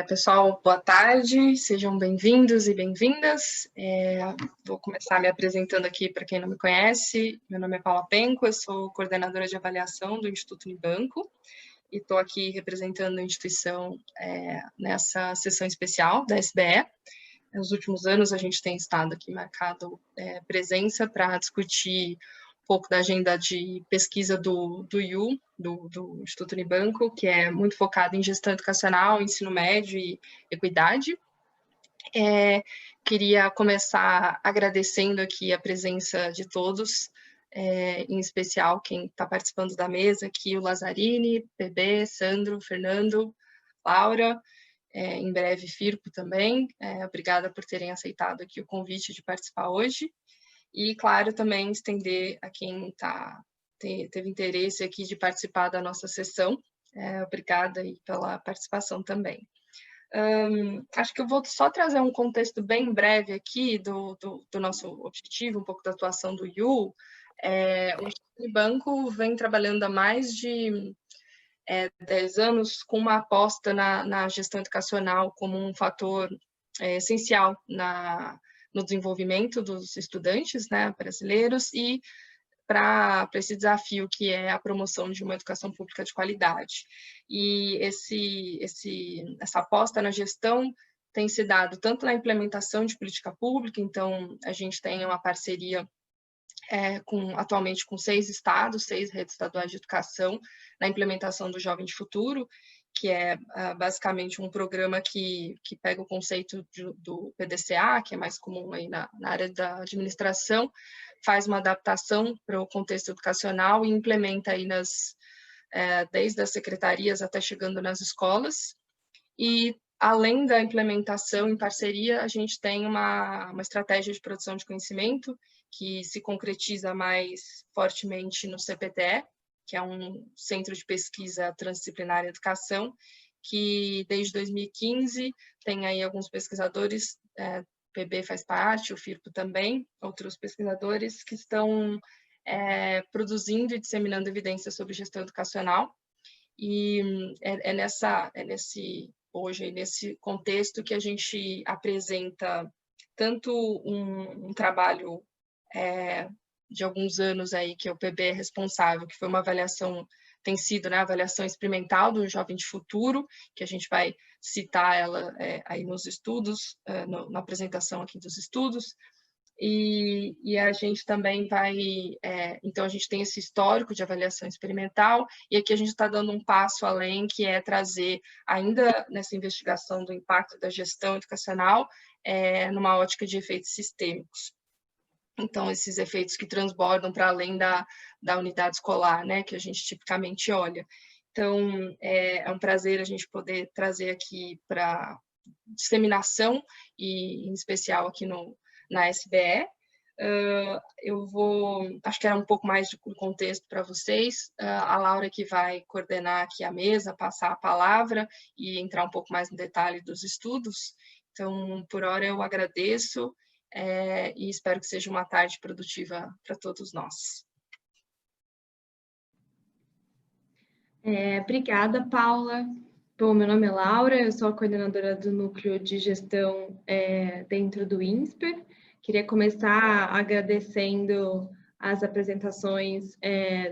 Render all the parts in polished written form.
Pessoal, boa tarde, sejam bem-vindos e bem-vindas. Vou começar me apresentando aqui para quem não me conhece. Meu nome é Paula Penco, eu sou coordenadora de avaliação do Instituto Unibanco e estou aqui representando a instituição nessa sessão especial da SBE. Nos últimos anos, a gente tem estado aqui marcado presença para discutir um pouco da agenda de pesquisa do IU, do Instituto Unibanco, que é muito focado em gestão educacional, ensino médio e equidade. Queria começar agradecendo aqui a presença de todos, em especial quem está participando da mesa aqui, o Lazzarini, PB, Sandro, Fernando, Laura, em breve Firpo também. Obrigada por terem aceitado aqui o convite de participar hoje. E, claro, também estender a quem teve interesse aqui de participar da nossa sessão. Obrigada aí pela participação também. Acho que eu vou só trazer um contexto bem breve aqui do nosso objetivo, um pouco da atuação do IU. O Instituto Banco vem trabalhando há mais de 10 anos com uma aposta na gestão educacional como um fator essencial no desenvolvimento dos estudantes, né, brasileiros, e para esse desafio que é a promoção de uma educação pública de qualidade. E essa aposta na gestão tem se dado tanto na implementação de política pública, então a gente tem uma parceria atualmente com 6 estados, 6 redes estaduais de educação, na implementação do Jovem de Futuro, que é basicamente um programa que pega o conceito do PDCA, que é mais comum aí na área da administração, faz uma adaptação para o contexto educacional e implementa aí desde as secretarias até chegando nas escolas. E, além da implementação em parceria, a gente tem uma estratégia de produção de conhecimento que se concretiza mais fortemente no CPTE, que é um centro de pesquisa transdisciplinar em educação, que desde 2015 tem aí alguns pesquisadores, PB faz parte, o Firpo também, outros pesquisadores que estão produzindo e disseminando evidências sobre gestão educacional. E hoje, nesse contexto que a gente apresenta tanto um trabalho de alguns anos aí, que é o PB responsável, que foi uma avaliação, tem sido, né, a avaliação experimental do Jovem de Futuro, que a gente vai citar ela aí nos estudos, na apresentação aqui dos estudos, e a gente também vai, então a gente tem esse histórico de avaliação experimental, e aqui a gente está dando um passo além, que é trazer, ainda nessa investigação do impacto da gestão educacional, numa ótica de efeitos sistêmicos. Então, esses efeitos que transbordam para além da unidade escolar, né, que a gente tipicamente olha. Então, é um prazer a gente poder trazer aqui para disseminação, e em especial aqui na SBE. Acho que era um pouco mais de contexto para vocês. A Laura que vai coordenar aqui a mesa, passar a palavra e entrar um pouco mais no detalhe dos estudos. Então, por hora, eu agradeço. E espero que seja uma tarde produtiva para todos nós. Obrigada, Paula. Bom, meu nome é Laura, eu sou a coordenadora do Núcleo de Gestão dentro do INSPER. Queria começar agradecendo as apresentações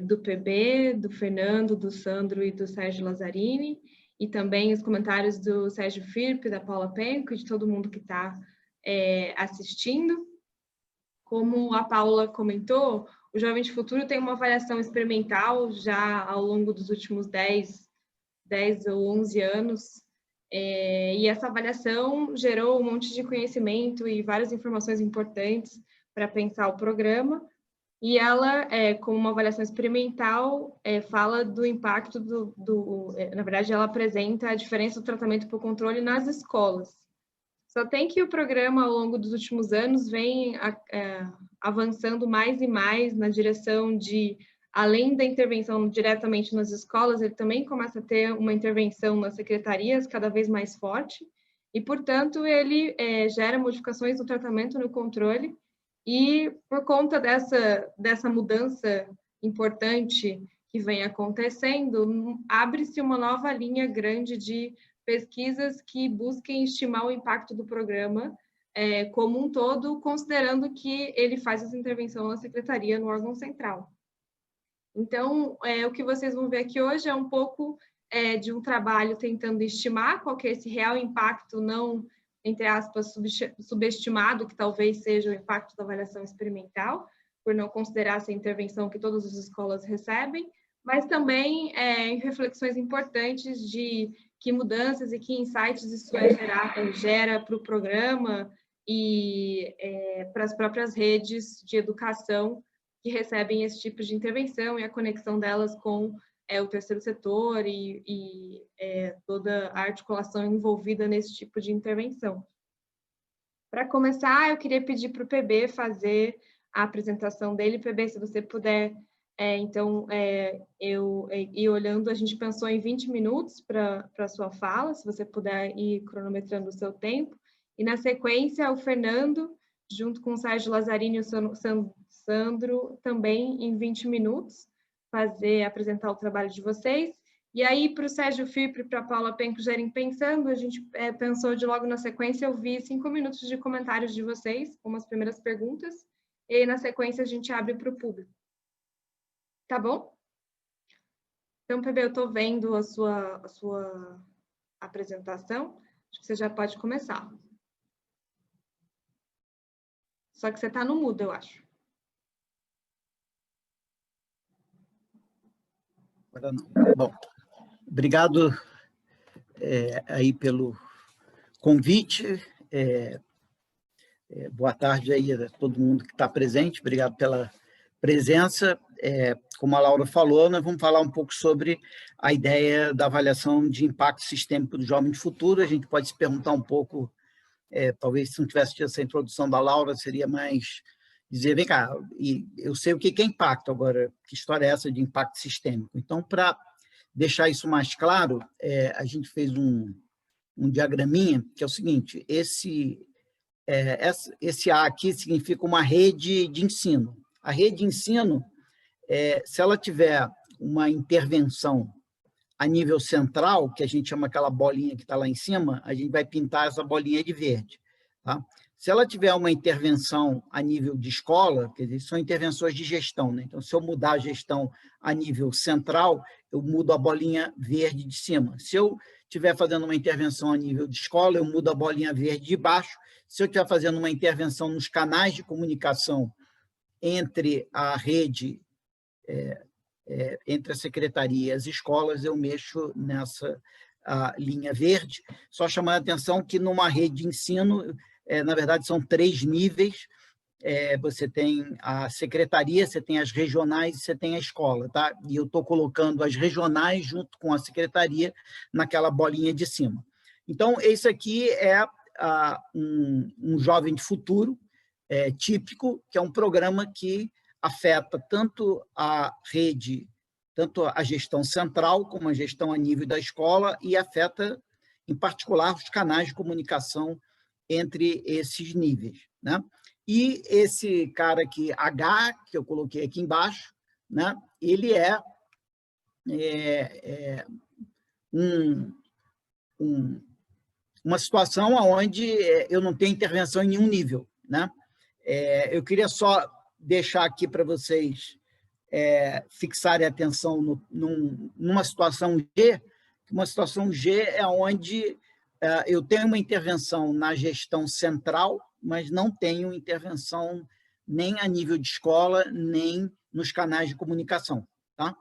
do PB, do Fernando, do Sandro e do Sérgio Lazzarini, e também os comentários do Sérgio Firpo, da Paula Penco e de todo mundo que está assistindo. Como a Paula comentou, o Jovem de Futuro tem uma avaliação experimental já ao longo dos últimos 10 ou 11 anos, e essa avaliação gerou um monte de conhecimento e várias informações importantes para pensar o programa, e ela, como uma avaliação experimental, fala do impacto na verdade, ela apresenta a diferença do tratamento por controle nas escolas. Só tem que o programa, ao longo dos últimos anos, vem avançando mais e mais na direção de, além da intervenção diretamente nas escolas, ele também começa a ter uma intervenção nas secretarias cada vez mais forte, e, portanto, ele gera modificações no tratamento, no controle, e por conta dessa mudança importante que vem acontecendo, abre-se uma nova linha grande de pesquisas que busquem estimar o impacto do programa como um todo, considerando que ele faz essa intervenção na secretaria, no órgão central. Então, o que vocês vão ver aqui hoje é um pouco de um trabalho tentando estimar qual que é esse real impacto não, entre aspas, subestimado, que talvez seja o impacto da avaliação experimental, por não considerar essa intervenção que todas as escolas recebem, mas também em reflexões importantes de que mudanças e que insights isso gera para o programa e para as próprias redes de educação que recebem esse tipo de intervenção e a conexão delas com o terceiro setor e toda a articulação envolvida nesse tipo de intervenção. Para começar, eu queria pedir para o PB fazer a apresentação dele. PB, se você puder, eu ir olhando, a gente pensou em 20 minutos para a sua fala, se você puder ir cronometrando o seu tempo. E, na sequência, o Fernando, junto com o Sérgio Lazzarini e o Sandro, também em 20 minutos, apresentar o trabalho de vocês. E aí, para o Sérgio Filpe e para a Paula Penco já irem pensando, a gente pensou de logo na sequência, eu vi 5 minutos de comentários de vocês, com as primeiras perguntas, e na sequência a gente abre para o público. Tá bom? Então, PB, eu estou vendo a sua apresentação, acho que você já pode começar. Só que você está no mudo, eu acho. Bom, obrigado aí pelo convite. Boa tarde aí a todo mundo que está presente. Obrigado pela presença. Como a Laura falou, nós vamos falar um pouco sobre a ideia da avaliação de impacto sistêmico do jovem de futuro. A gente pode se perguntar um pouco, talvez se não tivesse tido essa introdução da Laura, seria mais dizer, vem cá, eu sei o que é impacto, agora, que história é essa de impacto sistêmico? Então, para deixar isso mais claro, a gente fez um diagraminha, que é o seguinte, esse A aqui significa uma rede de ensino. A rede de ensino, se ela tiver uma intervenção a nível central, que a gente chama aquela bolinha que está lá em cima, a gente vai pintar essa bolinha de verde. Tá? Se ela tiver uma intervenção a nível de escola, quer dizer, são intervenções de gestão, né? Então, se eu mudar a gestão a nível central, eu mudo a bolinha verde de cima. Se eu estiver fazendo uma intervenção a nível de escola, eu mudo a bolinha verde de baixo. Se eu estiver fazendo uma intervenção nos canais de comunicação entre a rede, entre a secretaria e as escolas, eu mexo nessa linha verde. Só chamar a atenção que numa rede de ensino, na verdade, são 3 níveis. Você tem a secretaria, você tem as regionais e você tem a escola. Tá? E eu estou colocando as regionais junto com a secretaria naquela bolinha de cima. Então, esse aqui é um jovem de futuro típico, que é um programa que afeta tanto a rede, tanto a gestão central como a gestão a nível da escola e afeta, em particular, os canais de comunicação entre esses níveis. Né? E esse cara aqui, H, que eu coloquei aqui embaixo, né? Ele uma situação onde eu não tenho intervenção em nenhum nível. Né? Eu queria só deixar aqui para vocês fixarem a atenção numa situação G. Uma situação G é onde eu tenho uma intervenção na gestão central, mas não tenho intervenção nem a nível de escola, nem nos canais de comunicação. Tá?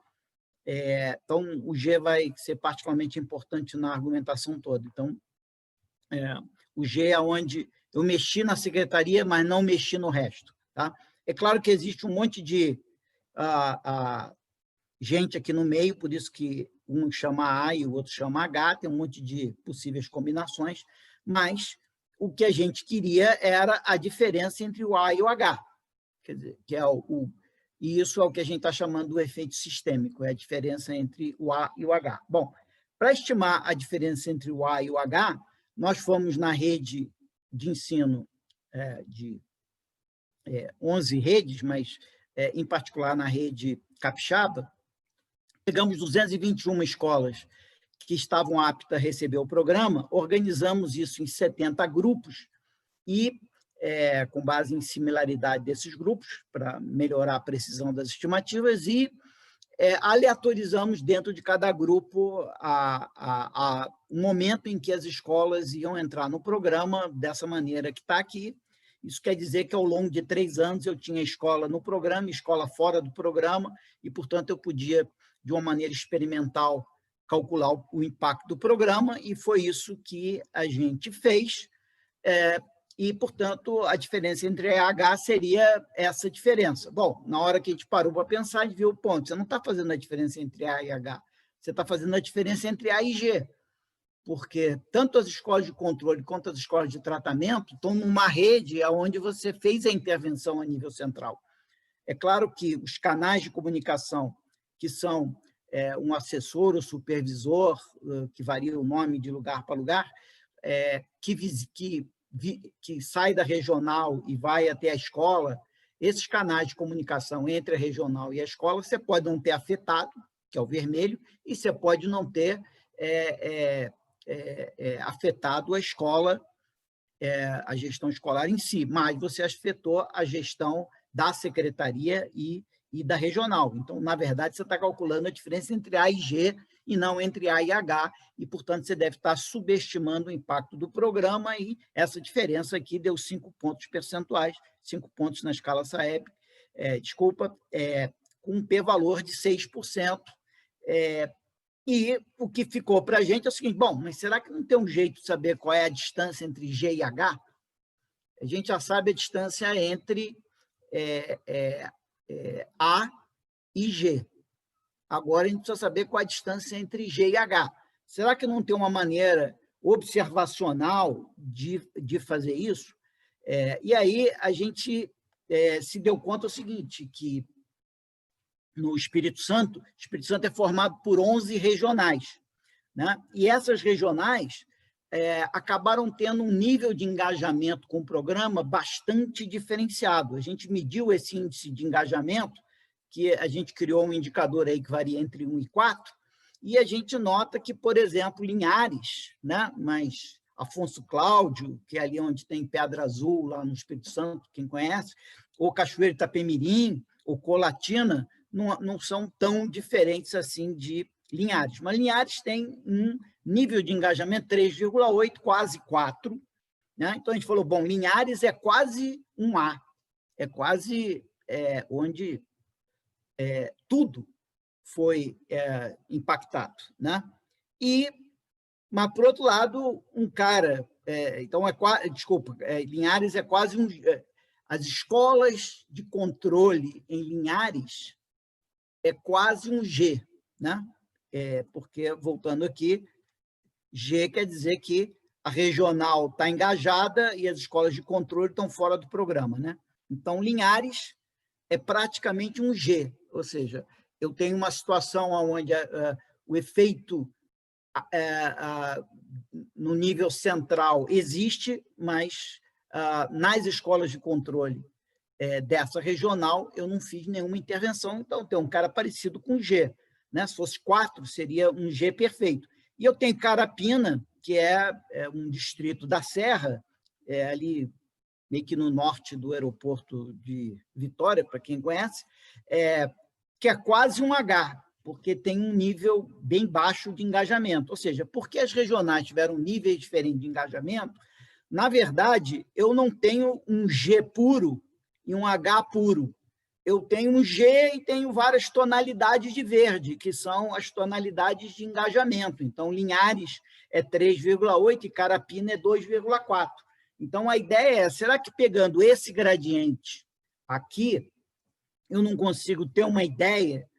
Então, o G vai ser particularmente importante na argumentação toda. Então, o G é onde eu mexi na secretaria, mas não mexi no resto. Tá? É claro que existe um monte de gente aqui no meio, por isso que um chama A e o outro chama H, tem um monte de possíveis combinações, mas o que a gente queria era a diferença entre o A e o H, quer dizer, que é e isso é o que a gente está chamando do efeito sistêmico, é a diferença entre o A e o H. Bom, para estimar a diferença entre o A e o H, nós fomos na rede de ensino de 11 redes, mas em particular na rede capixaba, pegamos 221 escolas que estavam aptas a receber o programa, organizamos isso em 70 grupos e, com base em similaridade desses grupos, para melhorar a precisão das estimativas, e aleatorizamos dentro de cada grupo o momento em que as escolas iam entrar no programa, dessa maneira que está aqui. Isso quer dizer que, ao longo de 3 anos, eu tinha escola no programa, escola fora do programa, e, portanto, eu podia, de uma maneira experimental, calcular o impacto do programa, e foi isso que a gente fez. E, portanto, a diferença entre A e H seria essa diferença. Bom, na hora que a gente parou para pensar, a gente viu o ponto. Você não está fazendo a diferença entre A e H, você está fazendo a diferença entre A e G, porque tanto as escolas de controle quanto as escolas de tratamento estão numa rede onde você fez a intervenção a nível central. É claro que os canais de comunicação, que são um assessor ou supervisor, que varia o nome de lugar para lugar, que sai da regional e vai até a escola, esses canais de comunicação entre a regional e a escola, você pode não ter afetado, que é o vermelho, e você pode não ter afetado a escola, a gestão escolar em si, mas você afetou a gestão da secretaria e da regional. Então, na verdade, você está calculando a diferença entre A e G e não entre A e H, e, portanto, você deve estar subestimando o impacto do programa, e essa diferença aqui deu 5 pontos percentuais, 5 pontos na escala Saeb, com um p-valor de 6%. E o que ficou para a gente é o seguinte: bom, mas será que não tem um jeito de saber qual é a distância entre G e H? A gente já sabe a distância entre A e G. Agora a gente precisa saber qual a distância entre G e H. Será que não tem uma maneira observacional de fazer isso? E aí a gente se deu conta do seguinte, que no Espírito Santo é formado por 11 regionais, né? E essas regionais acabaram tendo um nível de engajamento com o programa bastante diferenciado. A gente mediu esse índice de engajamento, que a gente criou um indicador aí que varia entre 1 e 4, e a gente nota que, por exemplo, Linhares, né? Mas Afonso Cláudio, que é ali onde tem Pedra Azul, lá no Espírito Santo, quem conhece, ou Cachoeiro Itapemirim, ou Colatina, não são tão diferentes assim de Linhares. Mas Linhares tem um nível de engajamento 3,8, quase 4. Né? Então, a gente falou, bom, Linhares é quase um A, é quase onde tudo foi impactado. Né? Mas, por outro lado, um cara... Linhares é quase um... As escolas de controle em Linhares é quase um G, né? Porque, voltando aqui, G quer dizer que a regional está engajada e as escolas de controle estão fora do programa, né? Então, Linhares é praticamente um G, ou seja, eu tenho uma situação onde o efeito no nível central existe, mas nas escolas de controle dessa regional, eu não fiz nenhuma intervenção, então tem um cara parecido com G. Né? Se fosse 4, seria um G perfeito. E eu tenho Carapina, que é um distrito da Serra, ali meio que no norte do aeroporto de Vitória, para quem conhece, que é quase um H, porque tem um nível bem baixo de engajamento. Ou seja, porque as regionais tiveram níveis diferentes de engajamento, na verdade, eu não tenho um G puro e um H puro. Eu tenho um G e tenho várias tonalidades de verde, que são as tonalidades de engajamento. Então, Linhares é 3,8 e Carapina é 2,4. Então, a ideia é, será que pegando esse gradiente aqui, eu não consigo ter uma ideia?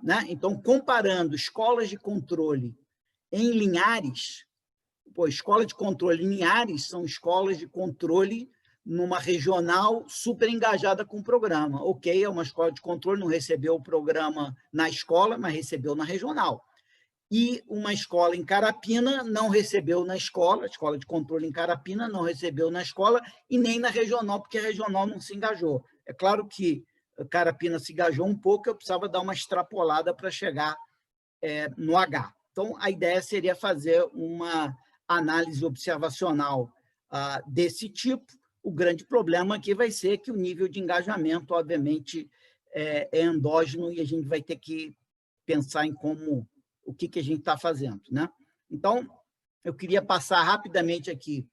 Né? Então, comparando escolas de controle em Linhares, escola de controle em Linhares são escolas de controle numa regional super engajada com o programa. Ok, é uma escola de controle, não recebeu o programa na escola, mas recebeu na regional. E uma escola em Carapina não recebeu na escola, a escola de controle em Carapina não recebeu na escola e nem na regional, porque a regional não se engajou. É claro que Carapina se engajou um pouco, eu precisava dar uma extrapolada para chegar no H. Então, a ideia seria fazer uma análise observacional desse tipo. O grande problema aqui vai ser que o nível de engajamento, obviamente, é endógeno e a gente vai ter que pensar em o que a gente está fazendo, né? Então, eu queria passar rapidamente aqui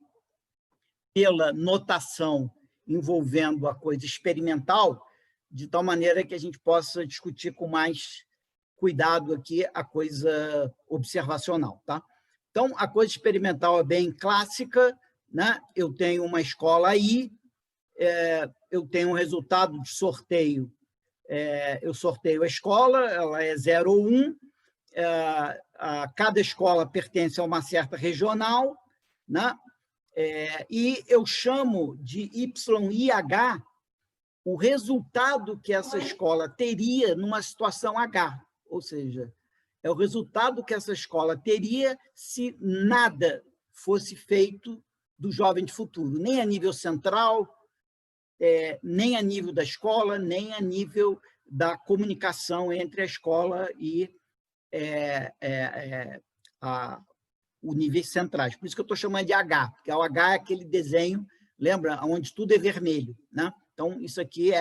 pela notação envolvendo a coisa experimental, de tal maneira que a gente possa discutir com mais cuidado aqui a coisa observacional, tá? Então, a coisa experimental é bem clássica, né? Eu tenho uma escola aí, eu tenho um resultado de sorteio, eu sorteio a escola, ela é 0 ou 1, cada escola pertence a uma certa regional, né? E eu chamo de YIH o resultado que essa escola teria numa situação H, ou seja, é o resultado que essa escola teria se nada fosse feito do Jovem de Futuro, nem a nível central, nem a nível da escola, nem a nível da comunicação entre a escola e os níveis centrais. Por isso que eu estou chamando de H, porque o H é aquele desenho, lembra, onde tudo é vermelho, né? Então, isso aqui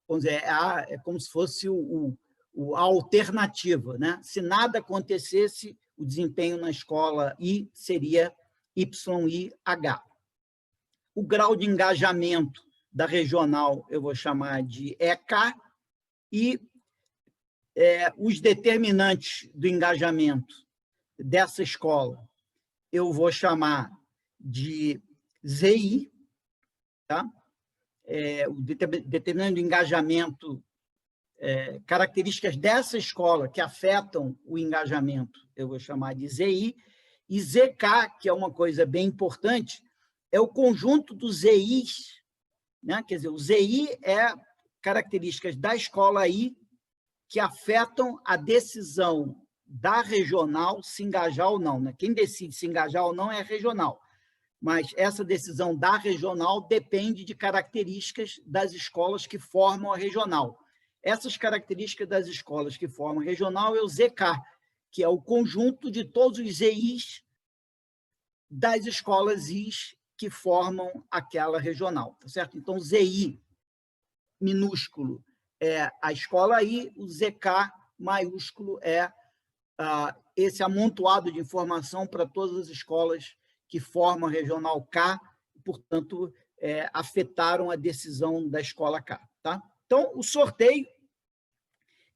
vamos dizer, é como se fosse a alternativa, né? Se nada acontecesse, o desempenho na escola I seria YIH. O grau de engajamento da regional eu vou chamar de EK, e os determinantes do engajamento dessa escola eu vou chamar de ZI, tá? O determinante do engajamento, características dessa escola que afetam o engajamento, eu vou chamar de ZI, e ZK, que é uma coisa bem importante, é o conjunto dos ZIs, né? Quer dizer, o ZI é características da escola I que afetam a decisão da regional se engajar ou não, né? Quem decide se engajar ou não é a regional, mas essa decisão da regional depende de características das escolas que formam a regional. Essas características das escolas que formam a regional é o ZK, que é o conjunto de todos os ZIs das escolas Is que formam aquela regional, tá certo? Então, ZI minúsculo é a escola I, o ZK maiúsculo é esse amontoado de informação para todas as escolas que formam a regional K, portanto, afetaram a decisão da escola K. Tá? Então, o sorteio,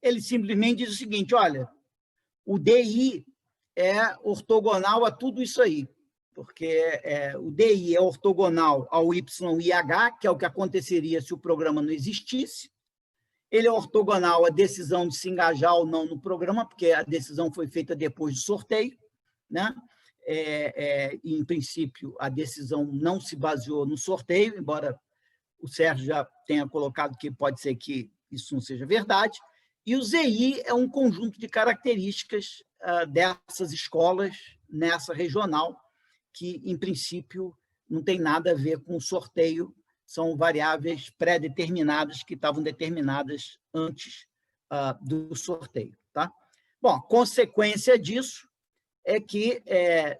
ele simplesmente diz o seguinte, olha, o DI é ortogonal a tudo isso aí, porque o DI é ortogonal ao YIH, que é o que aconteceria se o programa não existisse. Ele é ortogonal à decisão de se engajar ou não no programa, porque a decisão foi feita depois do sorteio, né? Em princípio, a decisão não se baseou no sorteio, embora o Sérgio já tenha colocado que pode ser que isso não seja verdade. E o ZI é um conjunto de características dessas escolas nessa regional, que, em princípio, não tem nada a ver com o sorteio, são variáveis pré-determinadas que estavam determinadas antes do sorteio. Tá? Bom, a consequência disso é que,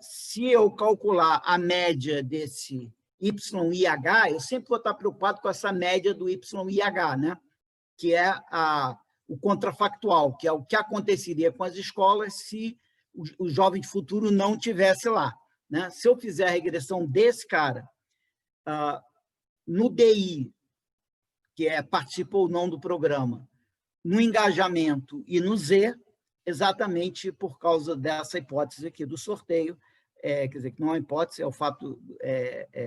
se eu calcular a média desse YIH, eu sempre vou estar preocupado com essa média do YIH, né? Que é o contrafactual, que é o que aconteceria com as escolas se o Jovem de Futuro não estivesse lá. Né? Se eu fizer a regressão desse cara no DI, que participa ou não do programa, no engajamento e no Z, exatamente por causa dessa hipótese aqui do sorteio, quer dizer, que não é uma hipótese, é o fato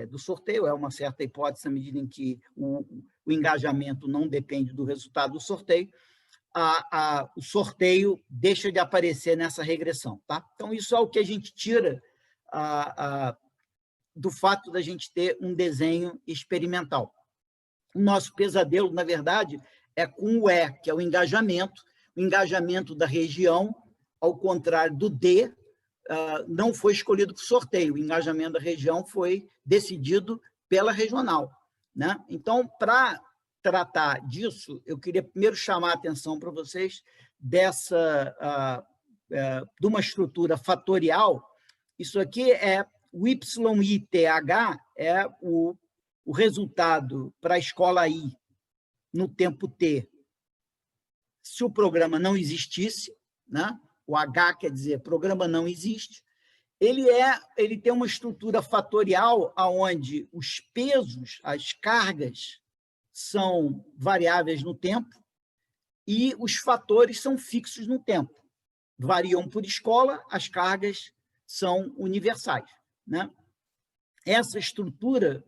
do sorteio, é uma certa hipótese à medida em que o engajamento não depende do resultado do sorteio, o sorteio deixa de aparecer nessa regressão. Tá? Então, isso é o que a gente tira do fato da gente ter um desenho experimental. O nosso pesadelo, na verdade, é com o E, que é o engajamento da região, ao contrário do D, não foi escolhido por sorteio, o engajamento da região foi decidido pela regional. Né? Então, para tratar disso, eu queria primeiro chamar a atenção para vocês dessa de uma estrutura fatorial, isso aqui é o YITH, é o resultado para a escola I no tempo T. Se o programa não existisse, né? O H quer dizer programa não existe, ele tem uma estrutura fatorial onde os pesos, as cargas, são variáveis no tempo e os fatores são fixos no tempo. Variam por escola, as cargas são universais, né? Essa estrutura,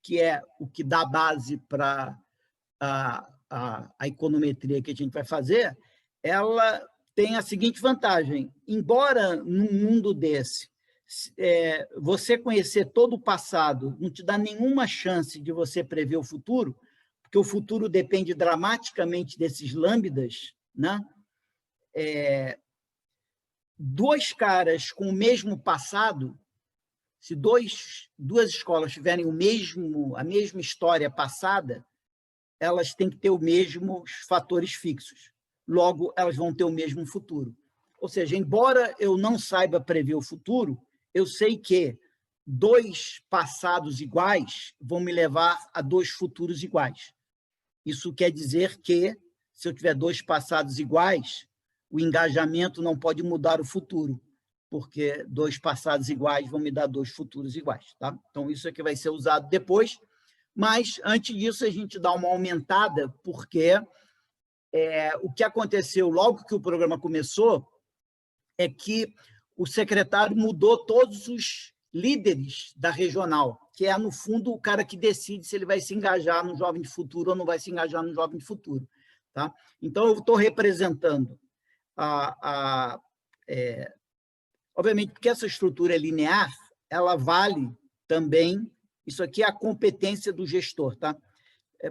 que é o que dá base para a econometria que a gente vai fazer, ela tem a seguinte vantagem: embora num mundo desse, você conhecer todo o passado não te dá nenhuma chance de você prever o futuro, porque o futuro depende dramaticamente desses lambdas, né? Dois caras com o mesmo passado, se duas escolas tiverem a mesma história passada, elas têm que ter os mesmos fatores fixos. Logo, elas vão ter o mesmo futuro. Ou seja, embora eu não saiba prever o futuro, eu sei que dois passados iguais vão me levar a dois futuros iguais. Isso quer dizer que, se eu tiver dois passados iguais, o engajamento não pode mudar o futuro, porque dois passados iguais vão me dar dois futuros iguais. Tá? Então, isso aqui vai ser usado depois, mas, antes disso, a gente dá uma aumentada, porque o que aconteceu logo que o programa começou é que o secretário mudou todos os líderes da regional, que é, no fundo, o cara que decide se ele vai se engajar no Jovem de Futuro ou não vai se engajar no Jovem de Futuro. Tá? Então, eu estou representando obviamente, porque essa estrutura é linear, ela vale também, isso aqui é a competência do gestor, tá?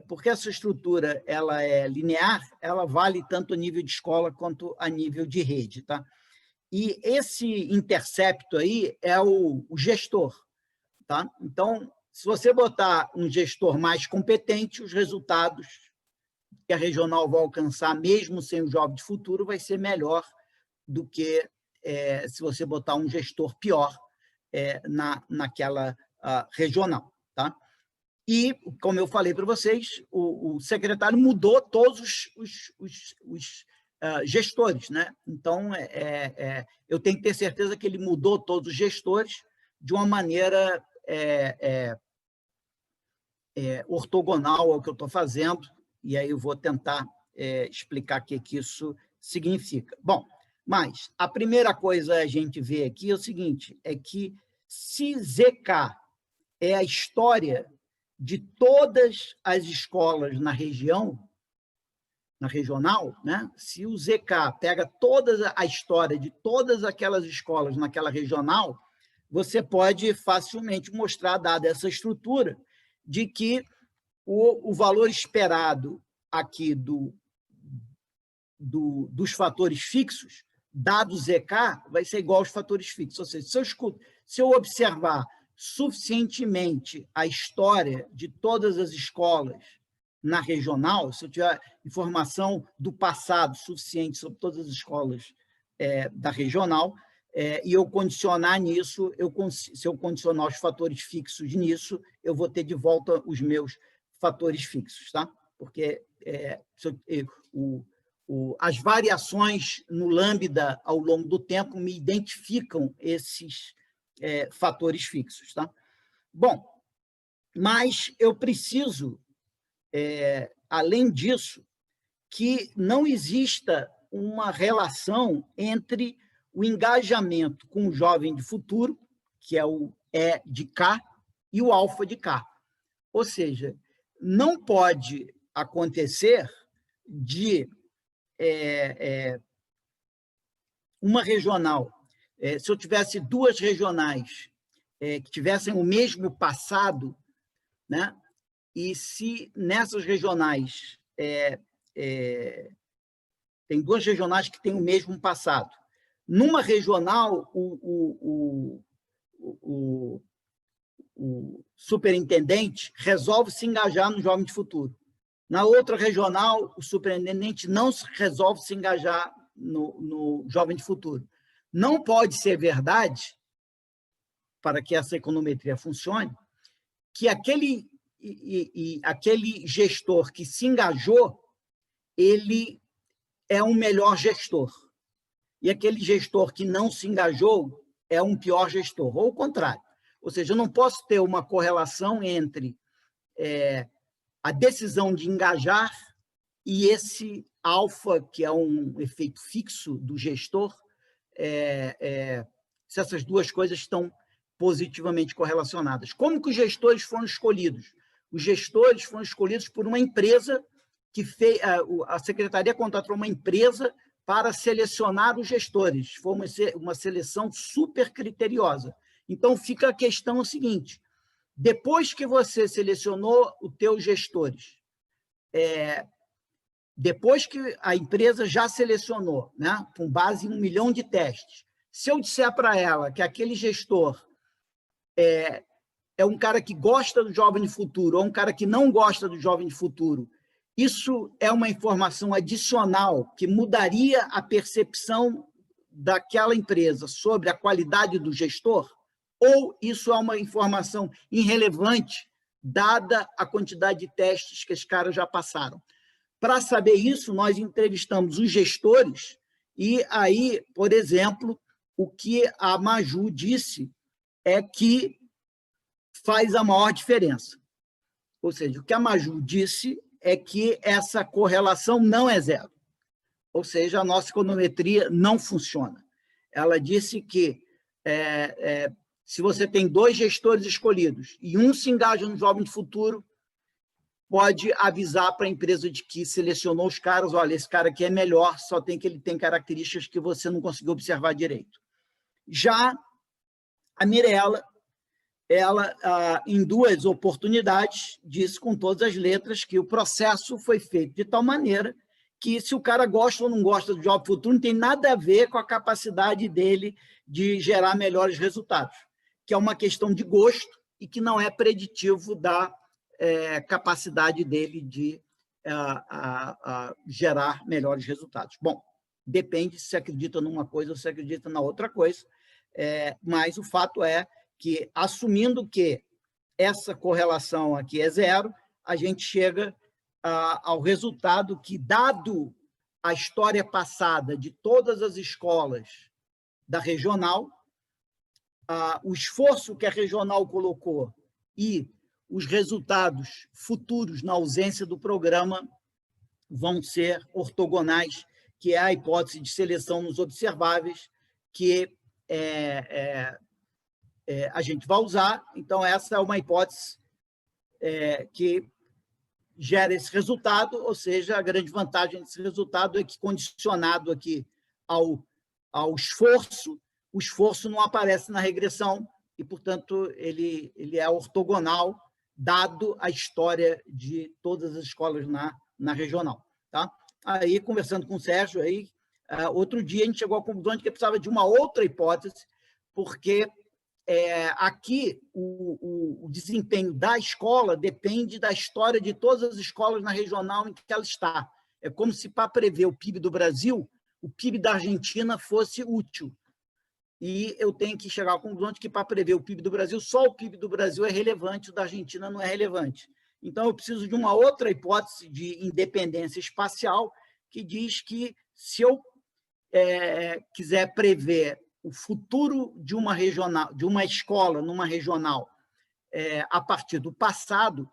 Porque essa estrutura ela é linear, ela vale tanto a nível de escola quanto a nível de rede, tá? E esse intercepto aí é o gestor, tá? Então, se você botar um gestor mais competente, os resultados que a regional vai alcançar, mesmo sem o Jovem de Futuro, vai ser melhor do que se você botar um gestor pior naquela regional, tá? E, como eu falei para vocês, o secretário mudou todos os gestores, né? Então, eu tenho que ter certeza que ele mudou todos os gestores de uma maneira ortogonal ao que eu estou fazendo, e aí eu vou tentar explicar o que isso significa. Bom, mas a primeira coisa a gente vê aqui é o seguinte, é que se ZK é a história de todas as escolas na região, na regional, né? Se o ZK pega toda a história de todas aquelas escolas naquela regional, você pode facilmente mostrar, dada essa estrutura, de que o valor esperado aqui dos fatores fixos, dado ZK, vai ser igual aos fatores fixos. Ou seja, se eu observar suficientemente a história de todas as escolas na regional, se eu tiver informação do passado suficiente sobre todas as escolas da regional, e eu condicionar nisso, se eu condicionar os fatores fixos nisso, eu vou ter de volta os meus fatores fixos, tá? Porque as variações no lambda ao longo do tempo me identificam esses fatores fixos, tá? Bom, mas eu preciso, além disso, que não exista uma relação entre o engajamento com o jovem de futuro, que é o E de K, e o alfa de K. Ou seja, não pode acontecer de uma regional, se eu tivesse duas regionais que tivessem o mesmo passado, né? E se nessas regionais tem duas regionais que têm o mesmo passado, numa regional o superintendente resolve se engajar no Jovem de Futuro. Na outra regional, o superintendente não resolve se engajar no Jovem de Futuro. Não pode ser verdade, para que essa econometria funcione, que aquele gestor que se engajou, ele é um melhor gestor. E aquele gestor que não se engajou é um pior gestor, ou o contrário. Ou seja, eu não posso ter uma correlação entre a decisão de engajar e esse alfa, que é um efeito fixo do gestor, se essas duas coisas estão positivamente correlacionadas. Como que os gestores foram escolhidos? Os gestores foram escolhidos por uma empresa que fez, a secretaria contratou uma empresa para selecionar os gestores. Foi uma seleção super criteriosa. Então, fica a questão seguinte: depois que você selecionou os teus gestores, depois que a empresa já selecionou, né, com base em 1 milhão de testes, se eu disser para ela que aquele gestor é um cara que gosta do Jovem de Futuro ou um cara que não gosta do Jovem de Futuro, isso é uma informação adicional que mudaria a percepção daquela empresa sobre a qualidade do gestor? Ou isso é uma informação irrelevante, dada a quantidade de testes que os caras já passaram? Para saber isso, nós entrevistamos os gestores e aí, por exemplo, o que a Maju disse é que faz a maior diferença. Ou seja, o que a Maju disse é que essa correlação não é zero. Ou seja, a nossa econometria não funciona. Ela disse que se você tem 2 gestores escolhidos e um se engaja no Jovem de Futuro, pode avisar para a empresa de que selecionou os caras: olha, esse cara aqui é melhor, só tem que ele tem características que você não conseguiu observar direito. Já a Mirella, ela, em 2 oportunidades, disse com todas as letras que o processo foi feito de tal maneira que, se o cara gosta ou não gosta do Jovem Futuro, não tem nada a ver com a capacidade dele de gerar melhores resultados, que é uma questão de gosto e que não é preditivo da capacidade dele de gerar melhores resultados. Bom, depende se acredita numa coisa ou se acredita na outra coisa, mas o fato é que, assumindo que essa correlação aqui é zero, a gente chega ao resultado que, dado a história passada de todas as escolas da regional, o esforço que a regional colocou e os resultados futuros na ausência do programa vão ser ortogonais, que é a hipótese de seleção nos observáveis, que a gente vai usar. Então, essa é uma hipótese que gera esse resultado, ou seja, a grande vantagem desse resultado é que, condicionado aqui ao esforço, o esforço não aparece na regressão e, portanto, ele é ortogonal, dado a história de todas as escolas na regional. Tá? Aí, conversando com o Sérgio, outro dia a gente chegou à conclusão de que precisava de uma outra hipótese, porque aqui o desempenho da escola depende da história de todas as escolas na regional em que ela está. É como se, para prever o PIB do Brasil, o PIB da Argentina fosse útil. E eu tenho que chegar à conclusão de que, para prever o PIB do Brasil, só o PIB do Brasil é relevante, o da Argentina não é relevante. Então, eu preciso de uma outra hipótese de independência espacial, que diz que, se eu quiser prever o futuro de uma regional, de uma escola numa regional, a partir do passado,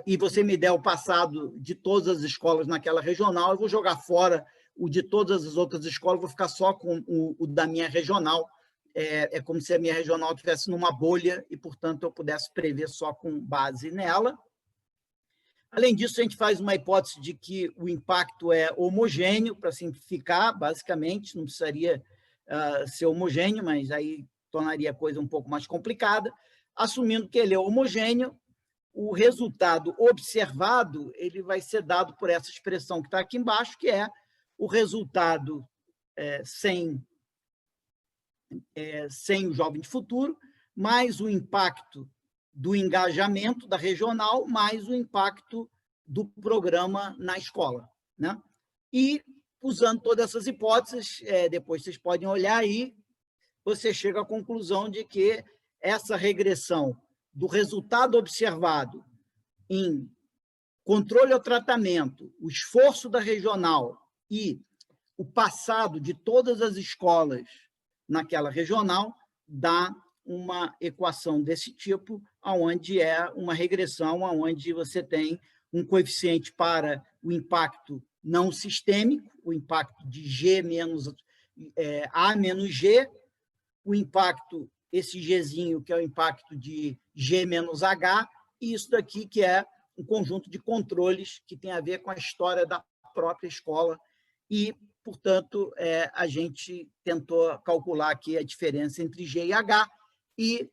e você me der o passado de todas as escolas naquela regional, eu vou jogar fora o de todas as outras escolas, vou ficar só com o da minha regional. É como se a minha regional estivesse numa bolha e, portanto, eu pudesse prever só com base nela. Além disso, a gente faz uma hipótese de que o impacto é homogêneo, para simplificar, basicamente, não precisaria ser homogêneo, mas aí tornaria a coisa um pouco mais complicada. Assumindo que ele é homogêneo, o resultado observado ele vai ser dado por essa expressão que está aqui embaixo, que é o resultado sem o Jovem de Futuro, mais o impacto do engajamento da regional, mais o impacto do programa na escola, né? E, usando todas essas hipóteses, depois vocês podem olhar aí, você chega à conclusão de que essa regressão do resultado observado em controle ao tratamento, o esforço da regional e o passado de todas as escolas naquela regional dá uma equação desse tipo, onde é uma regressão, onde você tem um coeficiente para o impacto não sistêmico, o impacto de G menos A menos G, o impacto, esse Gzinho, que é o impacto de G menos H, e isso daqui que é um conjunto de controles que tem a ver com a história da própria escola e, portanto, a gente tentou calcular aqui a diferença entre G e H e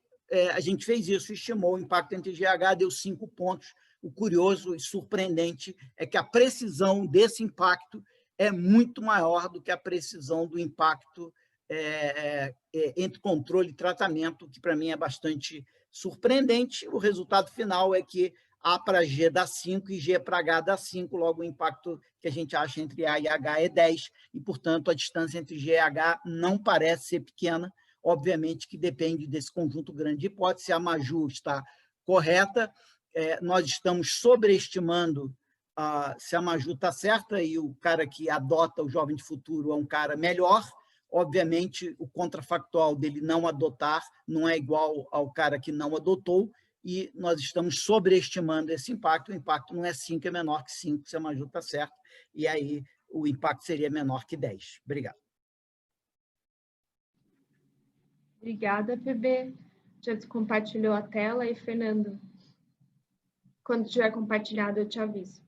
a gente fez isso, estimou o impacto entre G e H, deu 5 pontos. O curioso e surpreendente é que a precisão desse impacto é muito maior do que a precisão do impacto entre controle e tratamento, que para mim é bastante surpreendente. O resultado final é que A para G dá 5 e G para H dá 5, logo o impacto que a gente acha entre A e H é 10, e, portanto, a distância entre G e H não parece ser pequena, obviamente que depende desse conjunto grande de hipóteses. Se a Maju está correta, nós estamos sobreestimando se a Maju está certa e o cara que adota o Jovem de Futuro é um cara melhor. Obviamente, o contrafactual dele não adotar não é igual ao cara que não adotou, e nós estamos sobreestimando esse impacto. O impacto não é 5, é menor que 5, se a Maju está certa, e aí o impacto seria menor que 10. Obrigado. Obrigada, PB. Já compartilhou a tela e, Fernando, quando tiver compartilhado, eu te aviso.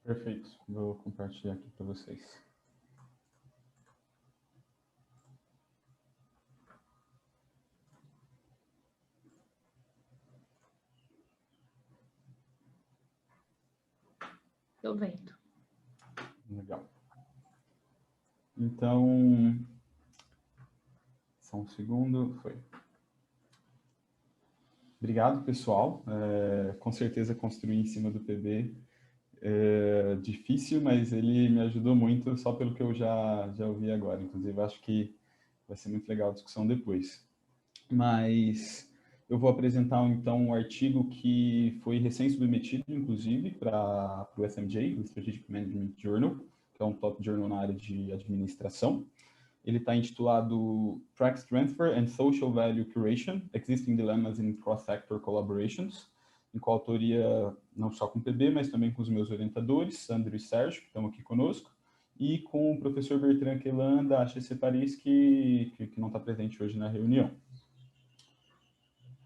Perfeito. Vou compartilhar aqui para vocês. Estou vendo. Legal. Então, só um segundo. Foi. Obrigado, pessoal. Com certeza construir em cima do PB é difícil, mas ele me ajudou muito só pelo que eu já ouvi agora. Inclusive, acho que vai ser muito legal a discussão depois. Mas eu vou apresentar, então, um artigo que foi recém-submetido, inclusive, para o SMJ, o Strategic Management Journal, que é um top journal na área de administração. Ele está intitulado Tracks Transfer and Social Value Curation, Existing Dilemmas in Cross-Sector Collaborations, em coautoria não só com o PB, mas também com os meus orientadores, Sandro e Sérgio, que estão aqui conosco, e com o professor Bertrand Quelan, da HEC Paris, que não está presente hoje na reunião.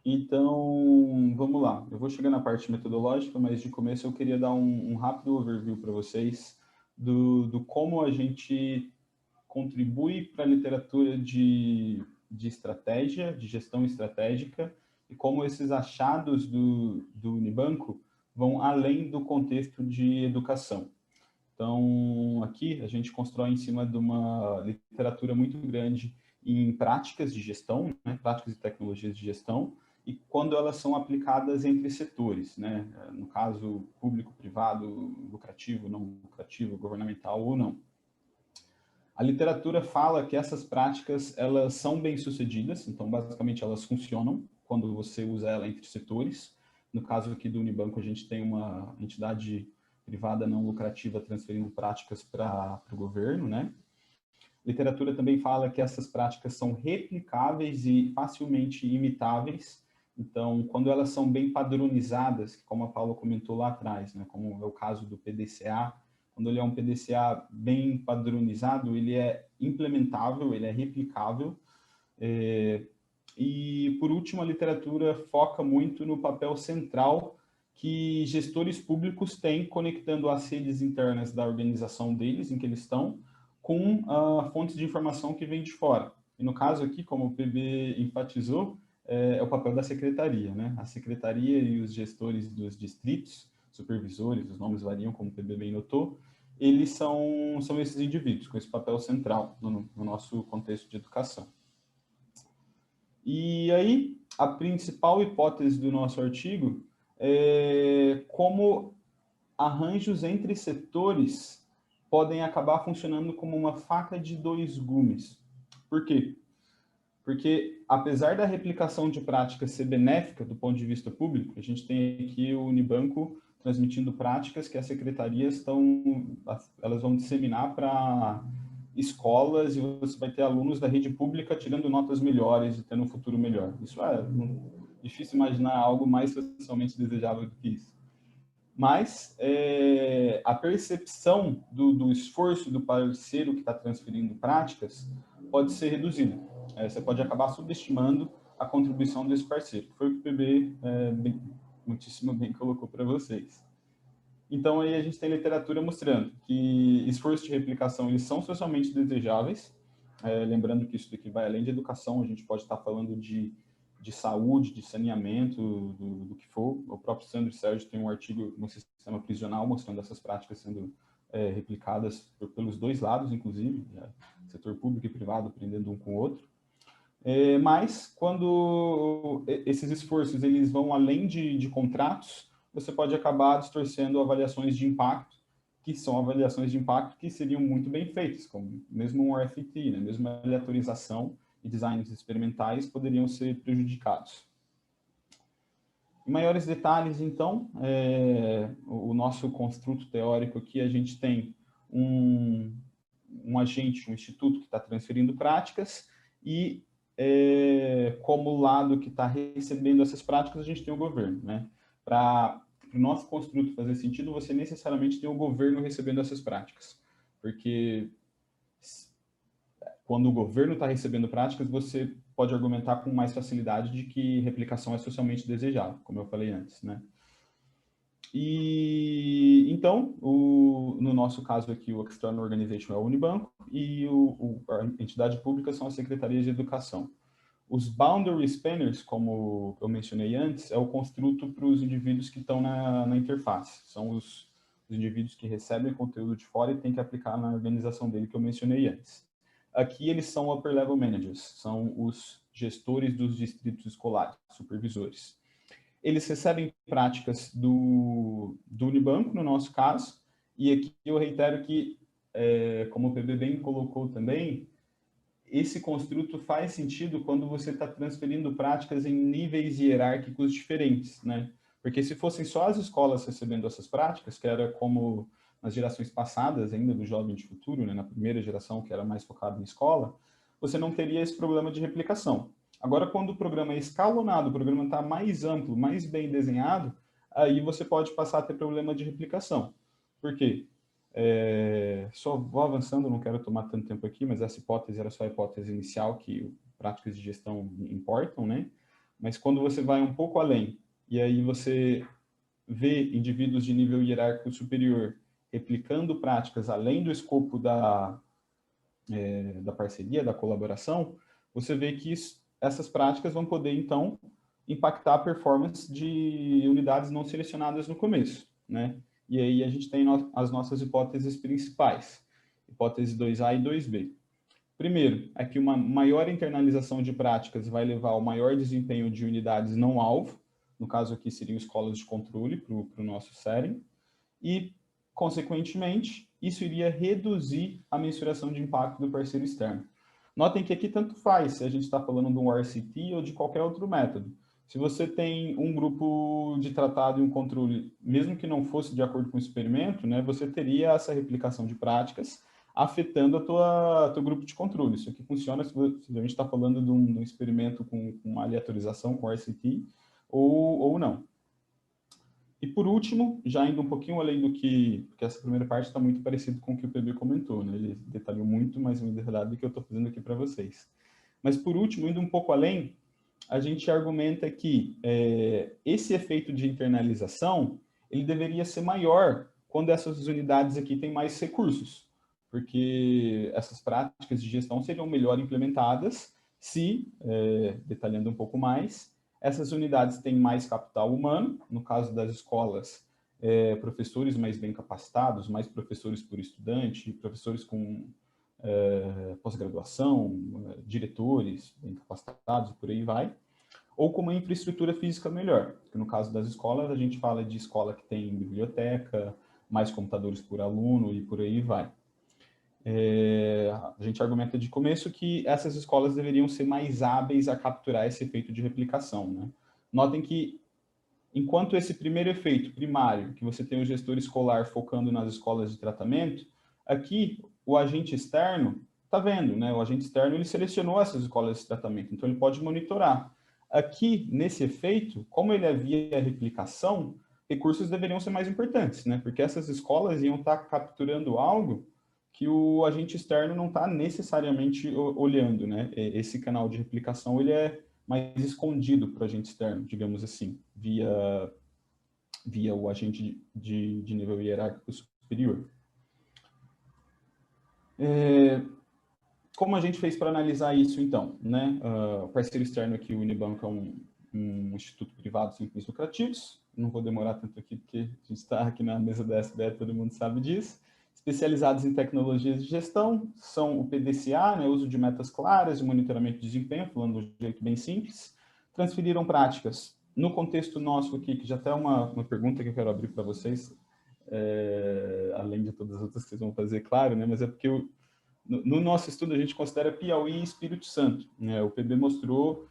Então, vamos lá. Eu vou chegar na parte metodológica, mas de começo eu queria dar um rápido overview para vocês do como a gente contribui para a literatura de estratégia, de gestão estratégica, e como esses achados do Unibanco vão além do contexto de educação. Então, aqui a gente constrói em cima de uma literatura muito grande em práticas de gestão, né, práticas e tecnologias de gestão, e quando elas são aplicadas entre setores, né, no caso público, privado, lucrativo, não lucrativo, governamental ou não. A literatura fala que essas práticas, elas são bem-sucedidas, então, basicamente, elas funcionam quando você usa ela entre setores. No caso aqui do Unibanco, a gente tem uma entidade privada não lucrativa transferindo práticas para o governo, né? Literatura também fala que essas práticas são replicáveis e facilmente imitáveis. Então, quando elas são bem padronizadas, como a Paula comentou lá atrás, né, como é o caso do PDCA, quando ele é um PDCA bem padronizado, ele é implementável, ele é replicável. E, por último, a literatura foca muito no papel central que gestores públicos têm conectando as redes internas da organização deles, em que eles estão, com fontes de informação que vêm de fora. E no caso aqui, como o PB enfatizou, é o papel da secretaria, né? A secretaria e os gestores dos distritos, supervisores, os nomes variam, como o PB bem notou, eles são esses indivíduos com esse papel central no nosso contexto de educação. E aí, a principal hipótese do nosso artigo é como arranjos entre setores podem acabar funcionando como uma faca de dois gumes. Por quê? Porque, apesar da replicação de práticas ser benéfica do ponto de vista público, a gente tem aqui o Unibanco transmitindo práticas que as secretarias elas vão disseminar para escolas, e você vai ter alunos da rede pública tirando notas melhores e tendo um futuro melhor. Isso é difícil imaginar algo mais socialmente desejável do que isso. Mas a percepção do esforço do parceiro que está transferindo práticas pode ser reduzida. Você pode acabar subestimando a contribuição desse parceiro. Foi o que o PB muitíssimo bem colocou para vocês. Então, aí a gente tem literatura mostrando que esforços de replicação eles são socialmente desejáveis. Lembrando que isso daqui vai além de educação, a gente pode estar falando de saúde, de saneamento, do que for. O próprio Sandro e Sérgio tem um artigo no sistema prisional mostrando essas práticas sendo replicadas pelos dois lados, inclusive, setor público e privado aprendendo um com o outro. Mas, quando esses esforços eles vão além de contratos, você pode acabar distorcendo avaliações de impacto, que são avaliações de impacto que seriam muito bem feitas, como mesmo um RFT, né? Mesmo a aleatorização e designs experimentais poderiam ser prejudicados. Em maiores detalhes, então, o nosso construto teórico aqui, a gente tem um agente, um instituto que está transferindo práticas e, como lado que está recebendo essas práticas, a gente tem o governo, né? Para o nosso construto fazer sentido, você necessariamente tem o governo recebendo essas práticas, porque quando o governo está recebendo práticas, você pode argumentar com mais facilidade de que replicação é socialmente desejável, como eu falei antes, né? E, então, no nosso caso aqui, o External Organization é o Unibanco e a entidade pública são as secretarias de educação. Os Boundary Spanners, como eu mencionei antes, é o construto para os indivíduos que estão na interface. São os indivíduos que recebem conteúdo de fora e têm que aplicar na organização dele, que eu mencionei antes. Aqui eles são Upper Level Managers, são os gestores dos distritos escolares, supervisores. Eles recebem práticas do Unibanco, no nosso caso, e aqui eu reitero que, como o PB bem colocou também, esse construto faz sentido quando você está transferindo práticas em níveis hierárquicos diferentes, né? Porque se fossem só as escolas recebendo essas práticas, que era como nas gerações passadas ainda do Jovem de Futuro, né? Na primeira geração, que era mais focada em escola, você não teria esse problema de replicação. Agora, quando o programa é escalonado, o programa está mais amplo, mais bem desenhado, aí você pode passar a ter problema de replicação. Por quê? Só vou avançando, não quero tomar tanto tempo aqui, mas essa hipótese era só a hipótese inicial, que práticas de gestão importam, né? Mas quando você vai um pouco além, e aí você vê indivíduos de nível hierárquico superior replicando práticas além do escopo da parceria, da colaboração, você vê que essas práticas vão poder, então, impactar a performance de unidades não selecionadas no começo, né? E aí a gente tem as nossas hipóteses principais, hipótese 2A e 2B. Primeiro, é que uma maior internalização de práticas vai levar ao maior desempenho de unidades não alvo, no caso aqui seriam escolas de controle para o nosso setting, e, consequentemente, isso iria reduzir a mensuração de impacto do parceiro externo. Notem que aqui tanto faz se a gente está falando de um RCT ou de qualquer outro método. Se você tem um grupo de tratado e um controle, mesmo que não fosse de acordo com o experimento, né, você teria essa replicação de práticas afetando a teu grupo de controle. Isso aqui funciona se a gente está falando de um experimento com uma aleatorização, com RCT, ou não. E por último, já indo um pouquinho além do que... Porque essa primeira parte está muito parecido com o que o PB comentou, né? Ele detalhou muito mais uma verdade do que eu estou fazendo aqui para vocês. Mas por último, indo um pouco além, a gente argumenta que esse efeito de internalização, ele deveria ser maior quando essas unidades aqui têm mais recursos, porque essas práticas de gestão seriam melhor implementadas se, detalhando um pouco mais, essas unidades têm mais capital humano, no caso das escolas, professores mais bem capacitados, mais professores por estudante, professores com pós-graduação, diretores bem capacitados, por aí vai, ou com uma infraestrutura física melhor. Porque no caso das escolas, a gente fala de escola que tem biblioteca, mais computadores por aluno e por aí vai. A gente argumenta de começo que essas escolas deveriam ser mais hábeis a capturar esse efeito de replicação, né? Notem que, enquanto esse primeiro efeito primário, que você tem o gestor escolar focando nas escolas de tratamento, aqui o agente externo está vendo, né? O agente externo ele selecionou essas escolas de tratamento, então ele pode monitorar. Aqui, nesse efeito, como ele havia replicação, recursos deveriam ser mais importantes, né? Porque essas escolas iam estar capturando algo que o agente externo não está necessariamente olhando, né? Esse canal de replicação ele é mais escondido para o agente externo, digamos assim, via o agente de nível hierárquico superior. Como a gente fez para analisar isso, então? Né? O parceiro externo aqui, o Unibanco, é um instituto privado sem fins lucrativos. Não vou demorar tanto aqui, porque a gente está aqui na mesa da SBE, todo mundo sabe disso. Especializados em tecnologias de gestão, são o PDCA, né, uso de metas claras e monitoramento de desempenho, falando de um jeito bem simples. Transferiram práticas. No contexto nosso aqui, que já até é uma pergunta que eu quero abrir para vocês, além de todas as outras que vocês vão fazer, claro, né, mas é porque no nosso estudo a gente considera Piauí e Espírito Santo, né? O PB mostrou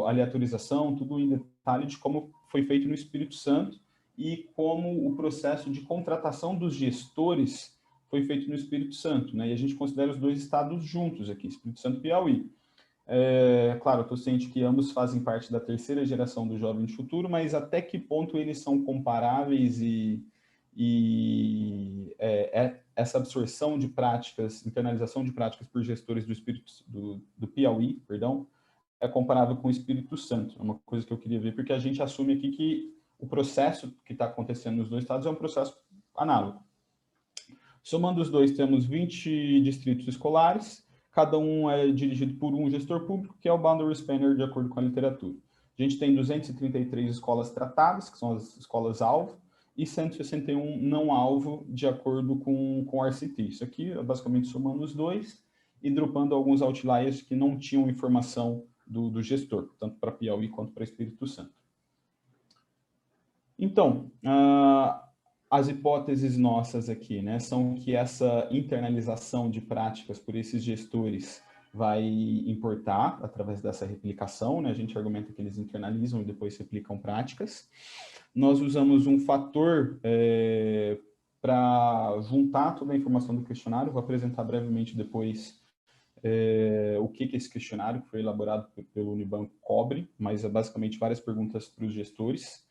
a aleatorização, tudo em detalhe de como foi feito no Espírito Santo e como o processo de contratação dos gestores foi feito no Espírito Santo, né? E a gente considera os dois estados juntos aqui, Espírito Santo e Piauí. Claro, eu estou ciente que ambos fazem parte da terceira geração do Jovem de Futuro, mas até que ponto eles são comparáveis essa absorção de práticas, internalização de práticas por gestores do Piauí, perdão, é comparável com o Espírito Santo. É uma coisa que eu queria ver, porque a gente assume aqui que o processo que está acontecendo nos dois estados é um processo análogo. Somando os dois, temos 20 distritos escolares, cada um é dirigido por um gestor público, que é o Boundary Spanner, de acordo com a literatura. A gente tem 233 escolas tratadas, que são as escolas-alvo, e 161 não-alvo, de acordo com o RCT. Isso aqui é basicamente somando os dois e dropando alguns outliers que não tinham informação do gestor, tanto para Piauí quanto para Espírito Santo. Então, as hipóteses nossas aqui, né, são que essa internalização de práticas por esses gestores vai importar através dessa replicação, né? A gente argumenta que eles internalizam e depois replicam práticas. Nós usamos um fator para juntar toda a informação do questionário. Vou apresentar brevemente depois o que esse questionário, que foi elaborado pelo Unibanco, cobre, mas é basicamente várias perguntas para os gestores.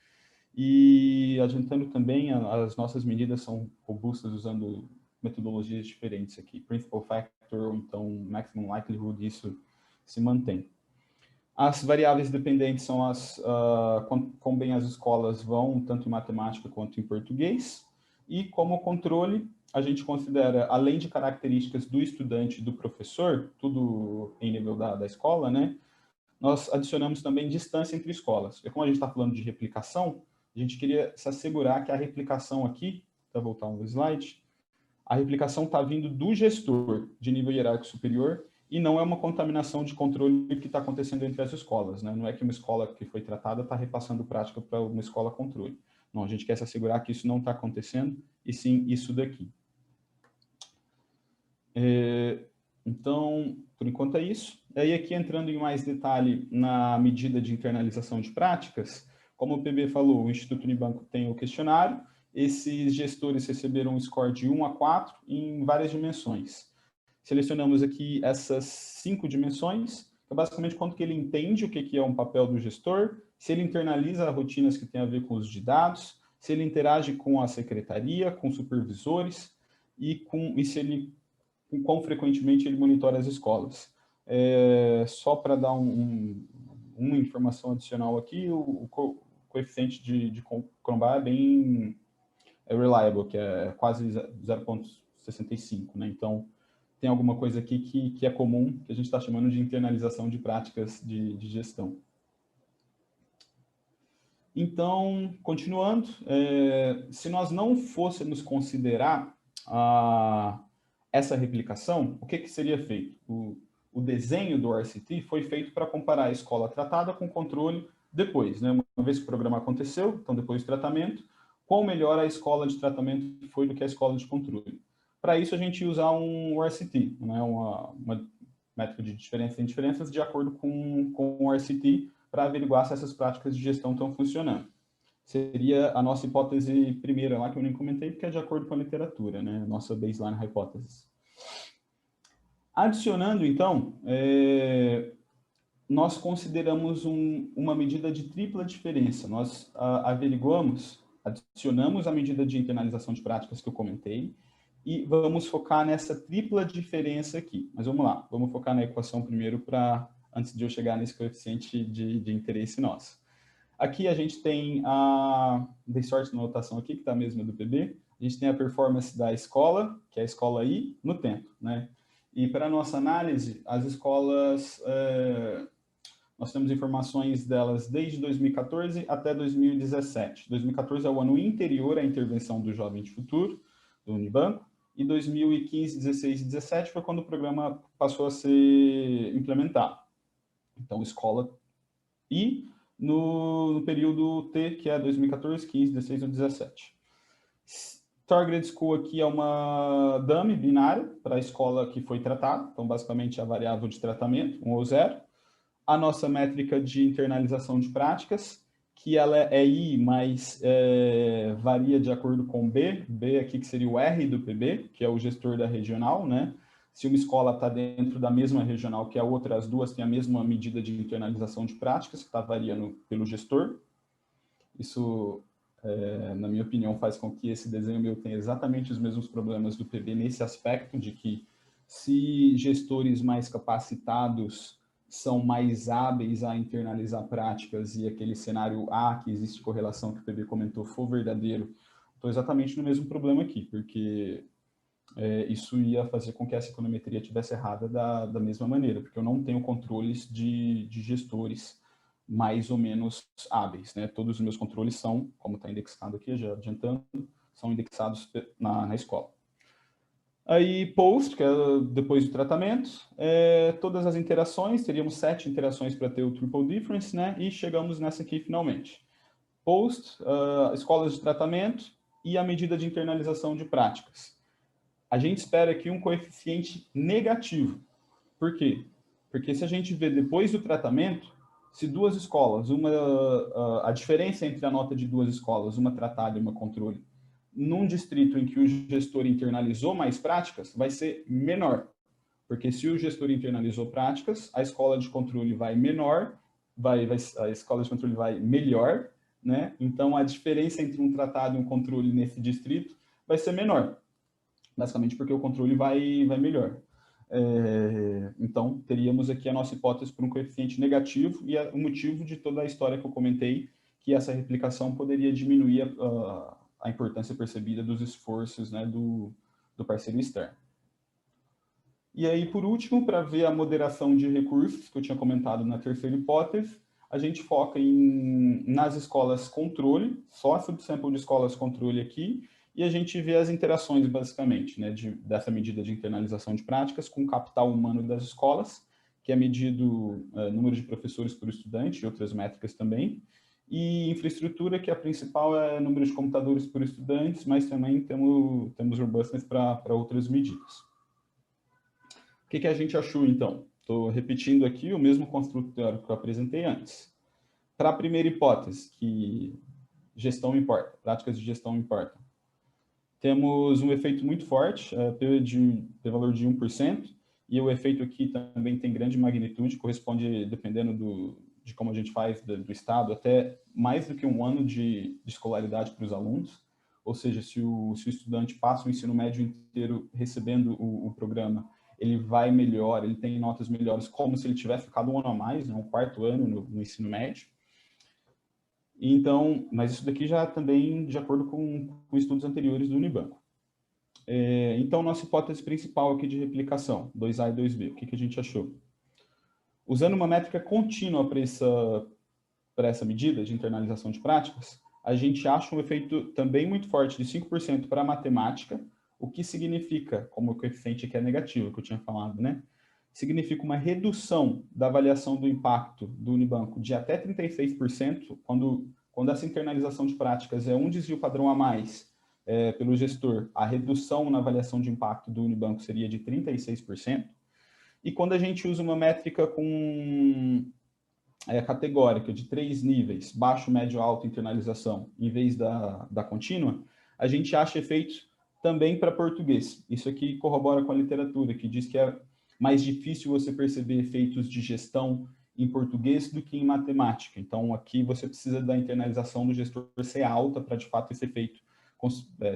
E adiantando também, as nossas medidas são robustas usando metodologias diferentes aqui. Principal Factor, ou então Maximum Likelihood, isso se mantém. As variáveis dependentes são quão bem as escolas vão, tanto em matemática quanto em português. E como controle, a gente considera, além de características do estudante e do professor, tudo em nível da escola, né? Nós adicionamos também distância entre escolas. E como a gente está falando de replicação, a gente queria se assegurar que a replicação aqui, para voltar um slide, a replicação está vindo do gestor de nível hierárquico superior e não é uma contaminação de controle que está acontecendo entre as escolas, né? Não é que uma escola que foi tratada está repassando prática para uma escola controle. Não, a gente quer se assegurar que isso não está acontecendo, e sim isso daqui. Então, por enquanto é isso. E aqui, entrando em mais detalhe na medida de internalização de práticas, como o PB falou, o Instituto Unibanco tem o questionário, esses gestores receberam um score de 1 a 4 em várias dimensões. Selecionamos aqui essas 5 dimensões, que é basicamente quanto que ele entende o que é um papel do gestor, se ele internaliza rotinas que têm a ver com os de dados, se ele interage com a secretaria, com supervisores, e se ele, com quão frequentemente ele monitora as escolas. Só para dar uma informação adicional aqui, o coeficiente de Cronbach é bem reliable, que é quase 0,65, né? Então, tem alguma coisa aqui que é comum, que a gente está chamando de internalização de práticas de gestão. Então, continuando, se nós não fôssemos considerar essa replicação, o que seria feito? O desenho do RCT foi feito para comparar a escola tratada com controle depois, né? Uma vez que o programa aconteceu, então depois do tratamento, quão melhor a escola de tratamento foi do que a escola de controle. Para isso, a gente ia usar um RCT, né, uma métrica de diferença em diferenças, de acordo com o RCT, para averiguar se essas práticas de gestão estão funcionando. Seria a nossa hipótese primeira lá, que eu nem comentei, porque é de acordo com a literatura, né? Nossa baseline hypothesis. Adicionando, então, nós consideramos uma medida de tripla diferença. Nós adicionamos a medida de internalização de práticas que eu comentei, e vamos focar nessa tripla diferença aqui. Mas vamos lá, vamos focar na equação primeiro, antes de eu chegar nesse coeficiente de interesse nosso. Aqui a gente tem dei sorte na notação aqui, que está a mesma do PB. A gente tem a performance da escola, que é a escola I, no tempo, né? E para a nossa análise, as escolas, nós temos informações delas desde 2014 até 2017. 2014 é o ano anterior à intervenção do Jovem de Futuro, do Unibanco, e 2015, 16 e 17 foi quando o programa passou a ser implementado. Então, escola I, no período T, que é 2014, 15, 16 ou 17. Target School aqui é uma dummy binária para a escola que foi tratada, então basicamente a variável de tratamento, 1 ou 0. A nossa métrica de internalização de práticas, que ela é I, mas varia de acordo com B. B aqui que seria o R do PB, que é o gestor da regional, né? Se uma escola está dentro da mesma regional que a outra, as duas têm a mesma medida de internalização de práticas, que está variando pelo gestor. Isso, na minha opinião, faz com que esse desenho meu tenha exatamente os mesmos problemas do PB nesse aspecto, de que se gestores mais capacitados são mais hábeis a internalizar práticas e aquele cenário A, que existe correlação que o PB comentou, for verdadeiro, estou exatamente no mesmo problema aqui, porque isso ia fazer com que essa econometria estivesse errada da mesma maneira, porque eu não tenho controles de gestores mais ou menos hábeis, né? Todos os meus controles são, como está indexado aqui, já adiantando, são indexados na escola. Aí, post, que é depois do tratamento, todas as interações, teríamos 7 interações para ter o triple difference, né? E chegamos nessa aqui finalmente. Post, escolas de tratamento e a medida de internalização de práticas. A gente espera aqui um coeficiente negativo. Por quê? Porque se a gente vê depois do tratamento, se duas escolas, a diferença entre a nota de duas escolas, uma tratada e uma controle, num distrito em que o gestor internalizou mais práticas, vai ser menor. Porque se o gestor internalizou práticas, a escola de controle vai menor, a escola de controle vai melhor, né? Então, a diferença entre um tratado e um controle nesse distrito vai ser menor. Basicamente porque o controle vai melhor. Então, teríamos aqui a nossa hipótese por um coeficiente negativo e o motivo de toda a história que eu comentei, que essa replicação poderia diminuir a importância percebida dos esforços, né, do parceiro externo. E aí, por último, para ver a moderação de recursos, que eu tinha comentado na terceira hipótese, a gente foca nas escolas controle, só a subsample de escolas controle aqui, e a gente vê as interações, basicamente, né, dessa medida de internalização de práticas com o capital humano das escolas, que é medido número de professores por estudante e outras métricas também, e infraestrutura, que a principal é número de computadores por estudantes, mas também temos robustness para outras medidas. O que a gente achou, então? Estou repetindo aqui o mesmo construto teórico que eu apresentei antes. Para a primeira hipótese, que gestão importa, práticas de gestão importam, temos um efeito muito forte, de valor de 1%, e o efeito aqui também tem grande magnitude, corresponde, dependendo de como a gente faz, do estado, até mais do que um ano de escolaridade para os alunos. Ou seja, se o estudante passa o ensino médio inteiro recebendo o programa, ele vai melhor, ele tem notas melhores, como se ele tivesse ficado um ano a mais, né, um quarto ano no ensino médio. Então, mas isso daqui já também de acordo com estudos anteriores do Unibanco. Então, nossa hipótese principal aqui de replicação, 2A e 2B, o que a gente achou? Usando uma métrica contínua para essa medida de internalização de práticas, a gente acha um efeito também muito forte de 5% para a matemática, o que significa, como o coeficiente aqui é negativo, que eu tinha falado, né? Significa uma redução da avaliação do impacto do Unibanco de até 36%, quando quando essa internalização de práticas é um desvio padrão a mais pelo gestor, a redução na avaliação de impacto do Unibanco seria de 36%. E quando a gente usa uma métrica com categórica de 3 níveis, baixo, médio, alto, internalização, em vez da contínua, a gente acha efeitos também para português. Isso aqui corrobora com a literatura, que diz que é mais difícil você perceber efeitos de gestão em português do que em matemática. Então, aqui você precisa da internalização do gestor ser alta para, de fato, esse efeito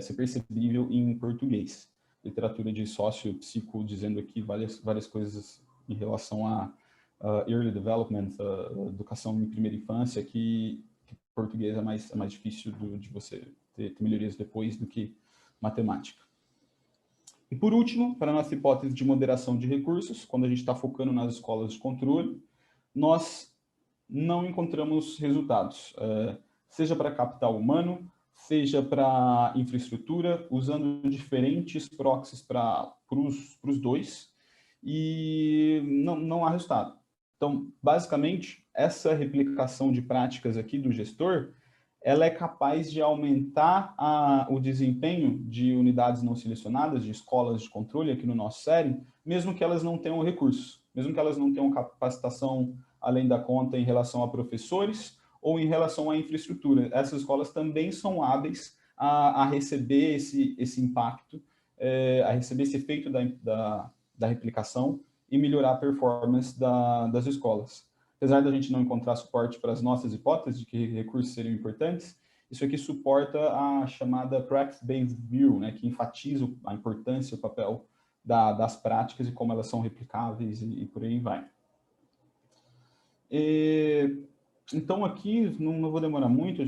ser percebível em português. Literatura de sócio-psico dizendo aqui várias coisas em relação a early development, educação em primeira infância, que português é mais difícil de você ter melhorias depois do que matemática. E por último, para a nossa hipótese de moderação de recursos, quando a gente está focando nas escolas de controle, nós não encontramos resultados, seja para capital humano, seja para infraestrutura, usando diferentes proxies para os dois, e não há resultado. Então, basicamente, essa replicação de práticas aqui do gestor, ela é capaz de aumentar o desempenho de unidades não selecionadas, de escolas de controle aqui no nosso série, mesmo que elas não tenham recursos, mesmo que elas não tenham capacitação além da conta em relação a professores ou em relação à infraestrutura. Essas escolas também são hábeis a receber esse impacto, a receber esse efeito da replicação e melhorar a performance das escolas. Apesar da gente não encontrar suporte para as nossas hipóteses de que recursos seriam importantes, isso aqui suporta a chamada Practice-Based View, né, que enfatiza a importância e o papel das práticas e como elas são replicáveis e por aí vai. Então aqui, não vou demorar muito,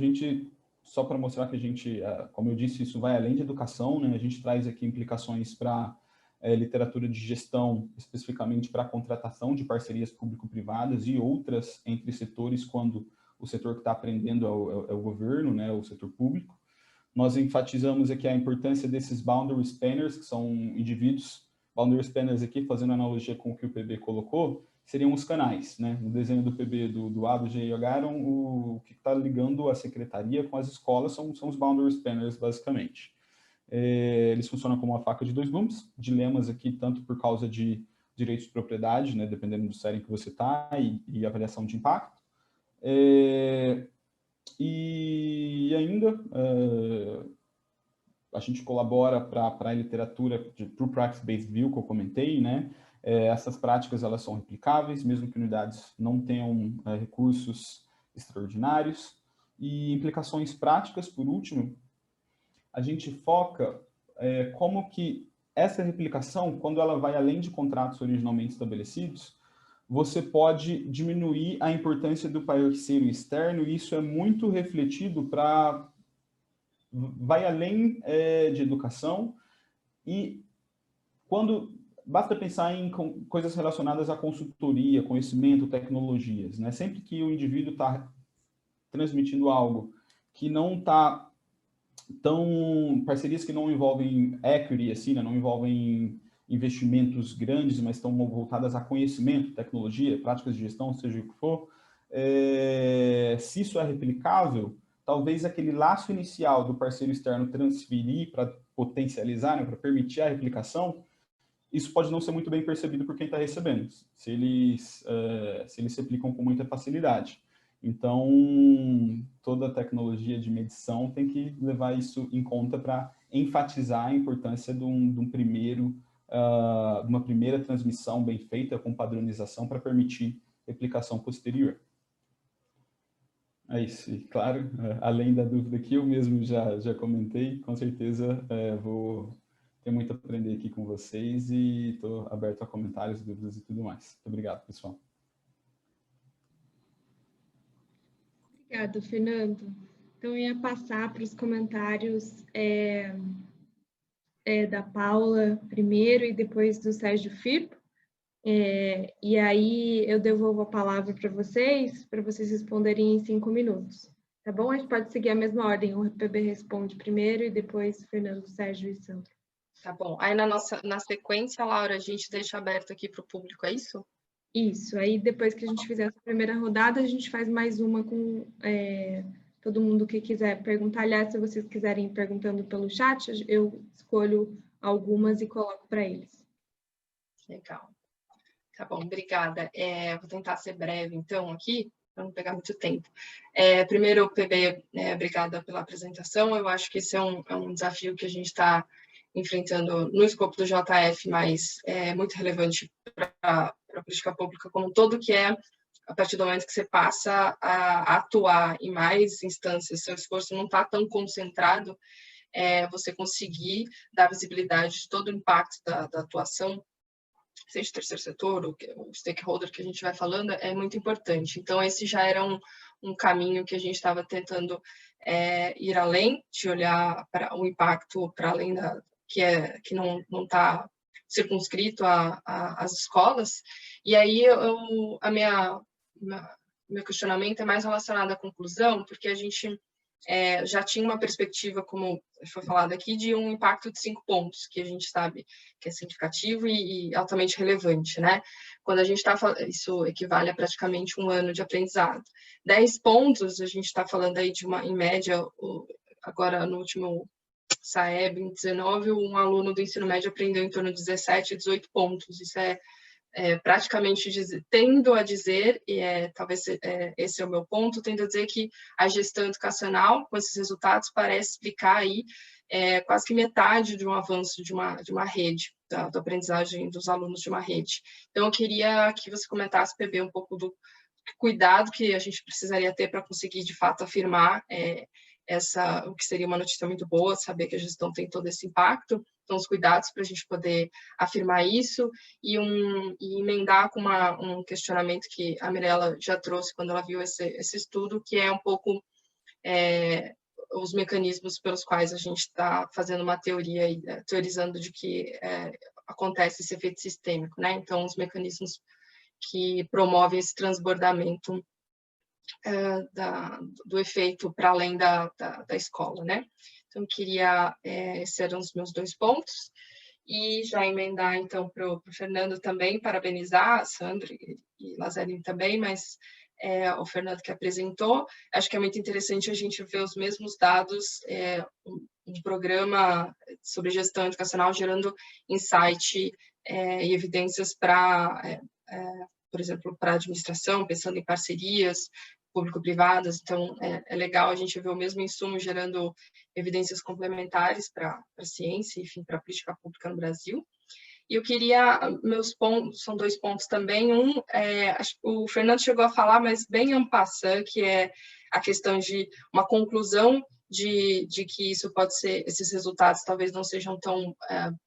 só para mostrar que a gente, como eu disse, isso vai além de educação, né, a gente traz aqui implicações para literatura de gestão, especificamente para a contratação de parcerias público-privadas e outras entre setores, quando o setor que está aprendendo é o governo, né, o setor público. Nós enfatizamos aqui a importância desses boundary spanners, que são indivíduos, boundary spanners aqui, fazendo analogia com o que o PB colocou, seriam os canais, né? No desenho do PB, do A, do G e o H, o que está ligando a secretaria com as escolas são os boundary spanners, basicamente. Eles funcionam como uma faca de dois gumes, dilemas aqui tanto por causa de direitos de propriedade, né, dependendo do série em que você está, e avaliação de impacto. E ainda, a gente colabora para a literatura para o Practice-Based View, que eu comentei, né? Essas práticas elas são replicáveis, mesmo que unidades não tenham recursos extraordinários. E implicações práticas, por último, a gente foca como que essa replicação, quando ela vai além de contratos originalmente estabelecidos, você pode diminuir a importância do parceiro externo, e isso é muito refletido vai além de educação, e basta pensar em coisas relacionadas à consultoria, conhecimento, tecnologias, né? Sempre que o indivíduo está transmitindo algo que não está parcerias que não envolvem equity, assim, né? Não envolvem investimentos grandes, mas estão voltadas a conhecimento, tecnologia, práticas de gestão, seja o que for, se isso é replicável, talvez aquele laço inicial do parceiro externo transferir para potencializar, né, para permitir a replicação, isso pode não ser muito bem percebido por quem está recebendo, se eles se aplicam com muita facilidade. Então, toda a tecnologia de medição tem que levar isso em conta para enfatizar a importância de uma primeira transmissão bem feita, com padronização, para permitir replicação posterior. É isso, e claro, além da dúvida que eu mesmo já comentei, com certeza vou ter muito a aprender aqui com vocês e estou aberto a comentários, dúvidas e tudo mais. Muito obrigado, pessoal. Obrigada, Fernando. Então, eu ia passar para os comentários da Paula primeiro e depois do Sérgio Firpo. E aí eu devolvo a palavra para vocês responderem em 5 minutos. Tá bom? A gente pode seguir a mesma ordem. O PB responde primeiro e depois Fernando, Sérgio e Sandro. Tá bom. Aí na sequência, Laura, a gente deixa aberto aqui para o público, é isso? Isso. Aí depois que a gente fizer essa primeira rodada, a gente faz mais uma todo mundo que quiser perguntar. Aliás, se vocês quiserem ir perguntando pelo chat, eu escolho algumas e coloco para eles. Legal. Tá bom, obrigada. Vou tentar ser breve, então, aqui, para não pegar muito tempo. Primeiro, PB, obrigada pela apresentação. Eu acho que esse é um desafio que a gente está enfrentando no escopo do JF, mas é muito relevante para a política pública como um todo, que é, a partir do momento que você passa a atuar em mais instâncias, seu esforço não está tão concentrado, você conseguir dar visibilidade de todo o impacto da atuação, seja o terceiro setor, o stakeholder que a gente vai falando, é muito importante. Então, esse já era um caminho que a gente estava tentando ir além, de olhar para o impacto para além que não está circunscrito às escolas. E aí, meu questionamento é mais relacionado à conclusão, porque a gente já tinha uma perspectiva, como foi falado aqui, de um impacto de 5 pontos, que a gente sabe que é significativo e altamente relevante, né? Quando a gente está falando, isso equivale a praticamente 1 ano de aprendizado. 10 pontos, a gente está falando aí de em média, agora no último SAEB, em 19, um aluno do ensino médio aprendeu em torno de 17, 18 pontos. Isso praticamente tendo a dizer, e talvez esse é o meu ponto, tendo a dizer que a gestão educacional, com esses resultados, parece explicar aí quase que metade de um avanço de uma rede, da aprendizagem dos alunos de uma rede. Então, eu queria que você comentasse, PB, um pouco do cuidado que a gente precisaria ter para conseguir, de fato, afirmar o que seria uma notícia muito boa, saber que a gestão tem todo esse impacto. Então, os cuidados para a gente poder afirmar isso e emendar com um questionamento que a Mirella já trouxe quando ela viu esse estudo, que é um pouco os mecanismos pelos quais a gente está fazendo uma teoria, teorizando de que acontece esse efeito sistêmico, né? Então, os mecanismos que promovem esse transbordamento do efeito para além da escola, né? Então, esses eram os meus 2 pontos. E já emendar, então, para o Fernando também, parabenizar a Sandra e Lazzarini também, mas o Fernando que apresentou. Acho que é muito interessante a gente ver os mesmos dados, um programa sobre gestão educacional gerando insight e evidências para, por exemplo, para a administração, pensando em parcerias público-privadas. Então, é legal a gente ver o mesmo insumo gerando evidências complementares para a ciência, enfim, para a política pública no Brasil. E eu queria, meus pontos, são 2 pontos também. Acho que o Fernando chegou a falar, mas bem en passant, que é a questão de uma conclusão de que isso pode ser, esses resultados talvez não sejam tão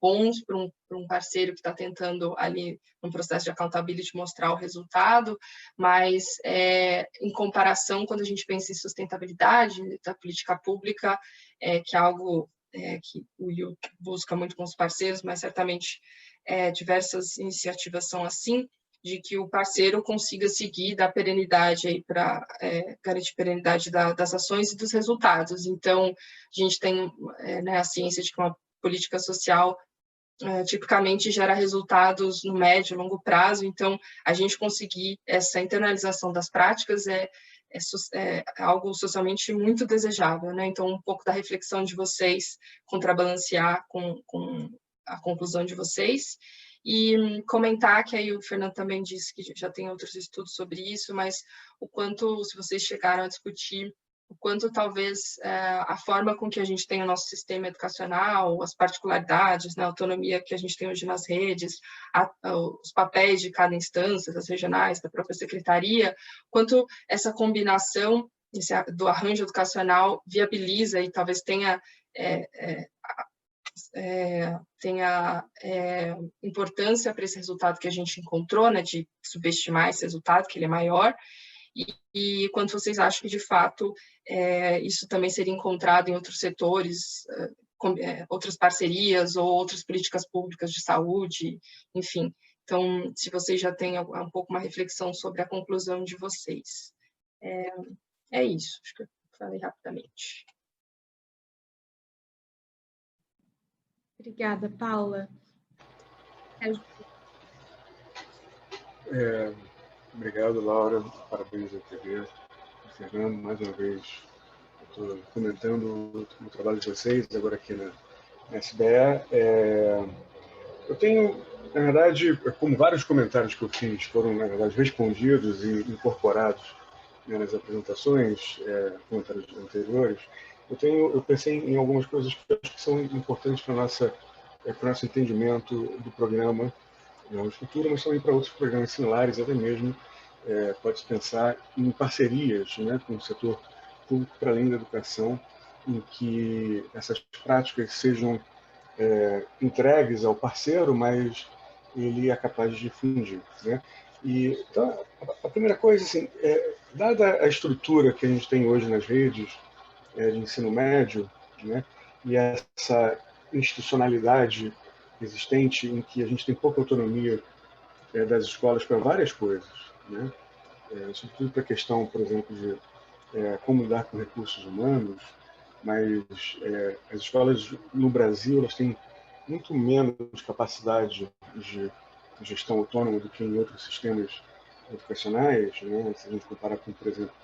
bons para um parceiro que está tentando ali, no processo de accountability, mostrar o resultado, mas em comparação, quando a gente pensa em sustentabilidade da política pública, que é algo que o IU busca muito com os parceiros, mas certamente diversas iniciativas são assim, de que o parceiro consiga seguir, dar perenidade aí para garantir perenidade das ações e dos resultados. Então, a gente tem a ciência de que uma política social tipicamente gera resultados no médio e longo prazo. Então, a gente conseguir essa internalização das práticas é algo socialmente muito desejável, né? Então, um pouco da reflexão de vocês, contrabalancear com a conclusão de vocês. E comentar que aí o Fernando também disse que já tem outros estudos sobre isso, mas o quanto, se vocês chegaram a discutir, o quanto talvez a forma com que a gente tem o nosso sistema educacional, as particularidades, né, a autonomia que a gente tem hoje nas redes, os papéis de cada instância, das regionais, da própria secretaria, quanto essa combinação do arranjo educacional viabiliza e talvez tenha importância para esse resultado que a gente encontrou, né, de subestimar esse resultado, que ele é maior, e quanto vocês acham que, de fato, isso também seria encontrado em outros setores, outras parcerias ou outras políticas públicas de saúde, enfim. Então, se vocês já têm um pouco uma reflexão sobre a conclusão de vocês. É isso, acho que eu falei rapidamente. Obrigada, Paula. Obrigado, Laura. Parabéns ao PB. Fernando, mais uma vez, Estou comentando o trabalho de vocês agora aqui na SBE. Eu tenho, na verdade, como vários comentários que eu fiz foram, na verdade, respondidos e incorporados, né, nas apresentações, comentários anteriores, eu pensei em algumas coisas que eu acho que são importantes para o nosso entendimento do programa no futuro, mas também para outros programas similares, até mesmo pode-se pensar em parcerias, né, com o setor público para além da educação, em que essas práticas sejam entregues ao parceiro, mas ele é capaz de difundir, né? E então, a primeira coisa, assim, dada a estrutura que a gente tem hoje nas redes de ensino médio, né, e essa institucionalidade existente em que a gente tem pouca autonomia das escolas para várias coisas, né, sobretudo para a questão, por exemplo, de como lidar com recursos humanos, mas as escolas no Brasil elas têm muito menos capacidade de gestão autônoma do que em outros sistemas educacionais, né? Se a gente comparar com, por exemplo,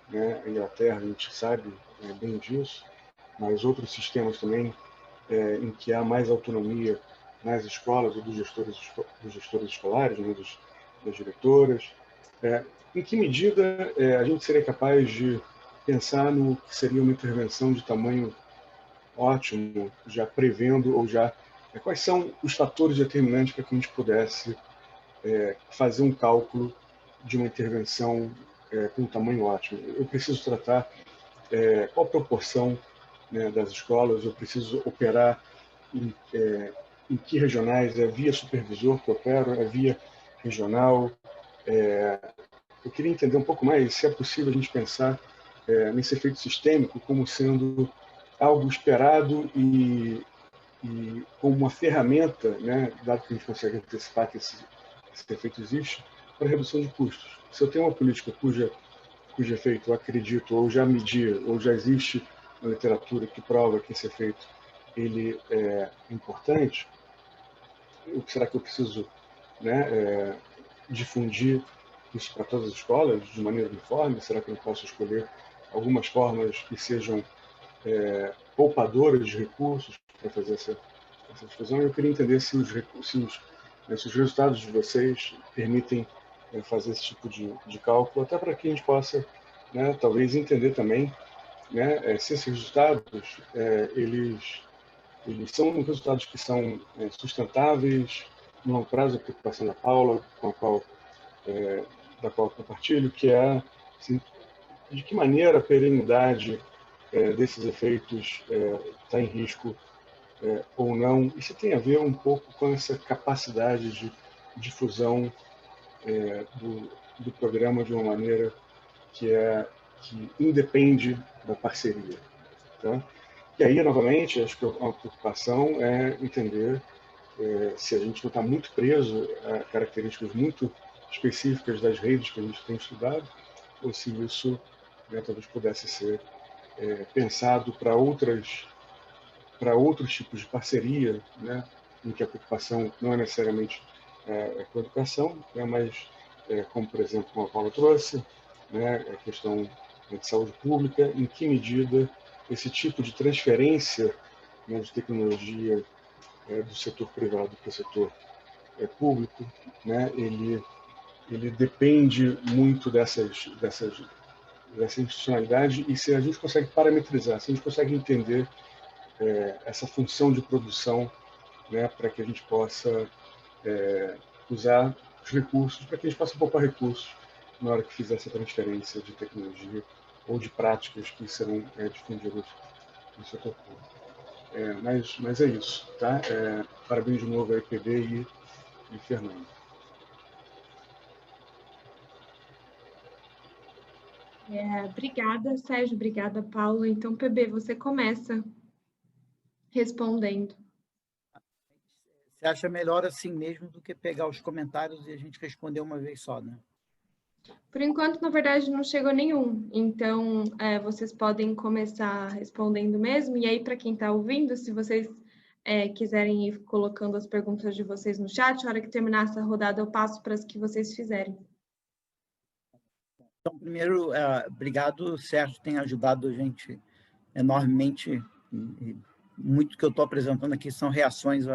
né, a Inglaterra, a gente sabe bem disso, mas outros sistemas também em que há mais autonomia nas escolas ou dos gestores escolares, né, das diretoras. Em que medida a gente seria capaz de pensar no que seria uma intervenção de tamanho ótimo, já prevendo ou já quais são os fatores determinantes para que a gente pudesse fazer um cálculo de uma intervenção com um tamanho ótimo? Eu preciso tratar qual a proporção, né, das escolas, eu preciso operar em que regionais, é via supervisor que eu opero, é via regional. Eu queria entender um pouco mais se é possível a gente pensar nesse efeito sistêmico como sendo algo esperado e como uma ferramenta, né, dado que a gente consegue antecipar que esse efeito existe, para redução de custos. Se eu tenho uma política cujo efeito eu acredito, ou já medi, ou já existe uma literatura que prova que esse efeito ele é importante, o que será que eu preciso, né, difundir isso para todas as escolas de maneira uniforme? Será que eu posso escolher algumas formas que sejam poupadoras de recursos para fazer essa difusão? Eu queria entender se os resultados de vocês permitem fazer esse tipo de cálculo, até para que a gente possa, né, talvez entender também, né, se esses resultados eles são resultados que são sustentáveis no longo prazo. A preocupação da Paula, da qual eu compartilho, que é assim, de que maneira a perenidade desses efeitos está em risco ou não. Isso tem a ver um pouco com essa capacidade de difusão do programa de uma maneira que independe da parceria. Tá? E aí, novamente, acho que a preocupação é entender se a gente não está muito preso a características muito específicas das redes que a gente tem estudado, ou se isso talvez pudesse ser pensado para outros tipos de parceria, né, em que a preocupação não é necessariamente com a educação, né, mas como, por exemplo, como a Paula trouxe, né, a questão de saúde pública, em que medida esse tipo de transferência, né, de tecnologia do setor privado para o setor público, né, ele depende muito dessa institucionalidade, e se a gente consegue parametrizar, se a gente consegue entender essa função de produção, né, para que a gente possa usar os recursos, para que a gente possa poupar recursos na hora que fizer essa transferência de tecnologia ou de práticas que serão difundidas no setor público. Mas é isso, tá? Parabéns de novo a PB e Fernando. Obrigada, Sérgio. Obrigada, Paula. Então, PB, você começa respondendo. Você acha melhor assim mesmo do que pegar os comentários e a gente responder uma vez só, né? Por enquanto, na verdade, não chegou nenhum. Então, vocês podem começar respondendo mesmo. E aí, para quem está ouvindo, se vocês quiserem ir colocando as perguntas de vocês no chat, na hora que terminar essa rodada, eu passo para as que vocês fizerem. Então, primeiro, obrigado, Sérgio, tem ajudado a gente enormemente, muito que eu estou apresentando aqui são reações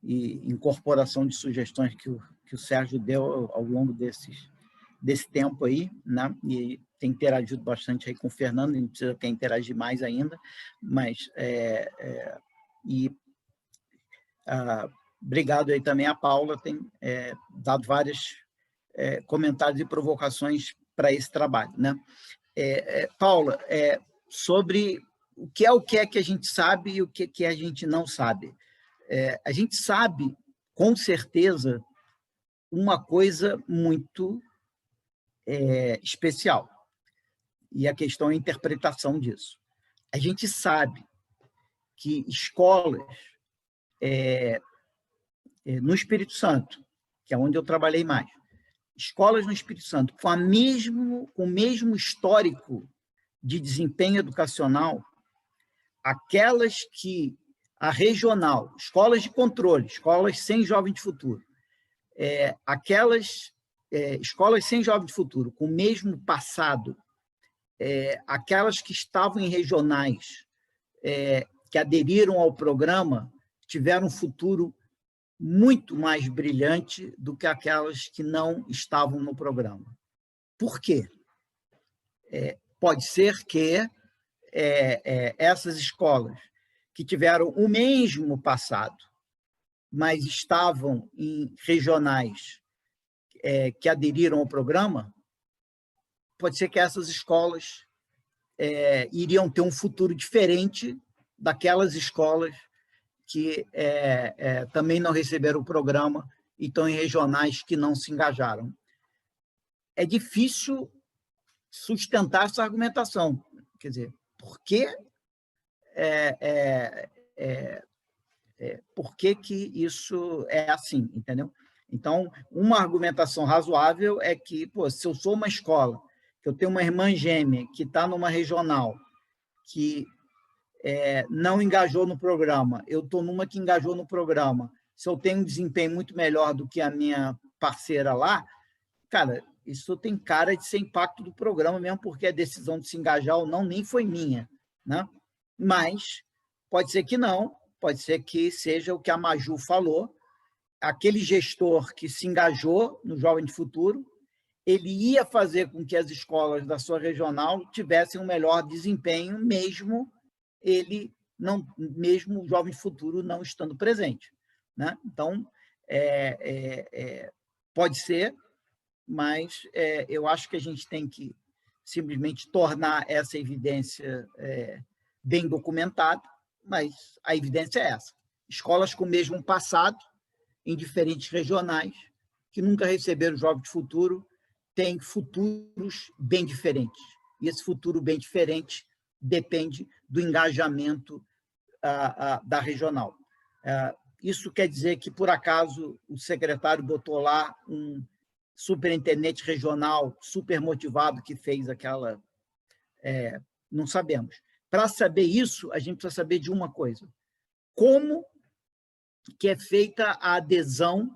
e incorporação de sugestões que o Sérgio deu ao longo desse tempo aí, né? E tem interagido bastante aí com o Fernando, a gente precisa até interagir mais ainda, mas obrigado aí também a Paula, tem dado vários comentários e provocações para esse trabalho, né? Paula, sobre o que é que a gente sabe e o que a gente não sabe. A gente sabe, com certeza, uma coisa muito especial, e a questão é a interpretação disso. A gente sabe que escolas no Espírito Santo, que é onde eu trabalhei mais, escolas no Espírito Santo com o mesmo histórico de desempenho educacional, aquelas que a regional, escolas de controle, escolas sem jovem de futuro, aquelas escolas sem jovem de futuro, com o mesmo passado, aquelas que estavam em regionais, que aderiram ao programa, tiveram um futuro muito mais brilhante do que aquelas que não estavam no programa. Por quê? Pode ser que essas escolas que tiveram o mesmo passado, mas estavam em regionais que aderiram ao programa, pode ser que essas escolas iriam ter um futuro diferente daquelas escolas que também não receberam o programa e estão em regionais que não se engajaram. É difícil sustentar essa argumentação. Quer dizer, por que isso é assim, entendeu? Então, uma argumentação razoável é que, se eu sou uma escola, que eu tenho uma irmã gêmea que está numa regional, que não engajou no programa, eu estou numa que engajou no programa, se eu tenho um desempenho muito melhor do que a minha parceira lá, cara, isso tem cara de ser impacto do programa mesmo, porque a decisão de se engajar ou não nem foi minha, né? Mas pode ser que não, pode ser que seja o que a Maju falou, aquele gestor que se engajou no Jovem de Futuro, ele ia fazer com que as escolas da sua regional tivessem um melhor desempenho, mesmo o Jovem de Futuro não estando presente, né? Então, pode ser, mas eu acho que a gente tem que simplesmente tornar essa evidência bem documentada, mas a evidência é essa. Escolas com o mesmo passado, em diferentes regionais, que nunca receberam Jovem de Futuro, têm futuros bem diferentes. E esse futuro bem diferente depende do engajamento da regional. Isso quer dizer que, por acaso, o secretário botou lá um superintendente regional super motivado que fez aquela... não sabemos. Para saber isso, a gente precisa saber de uma coisa. Como que é feita a adesão?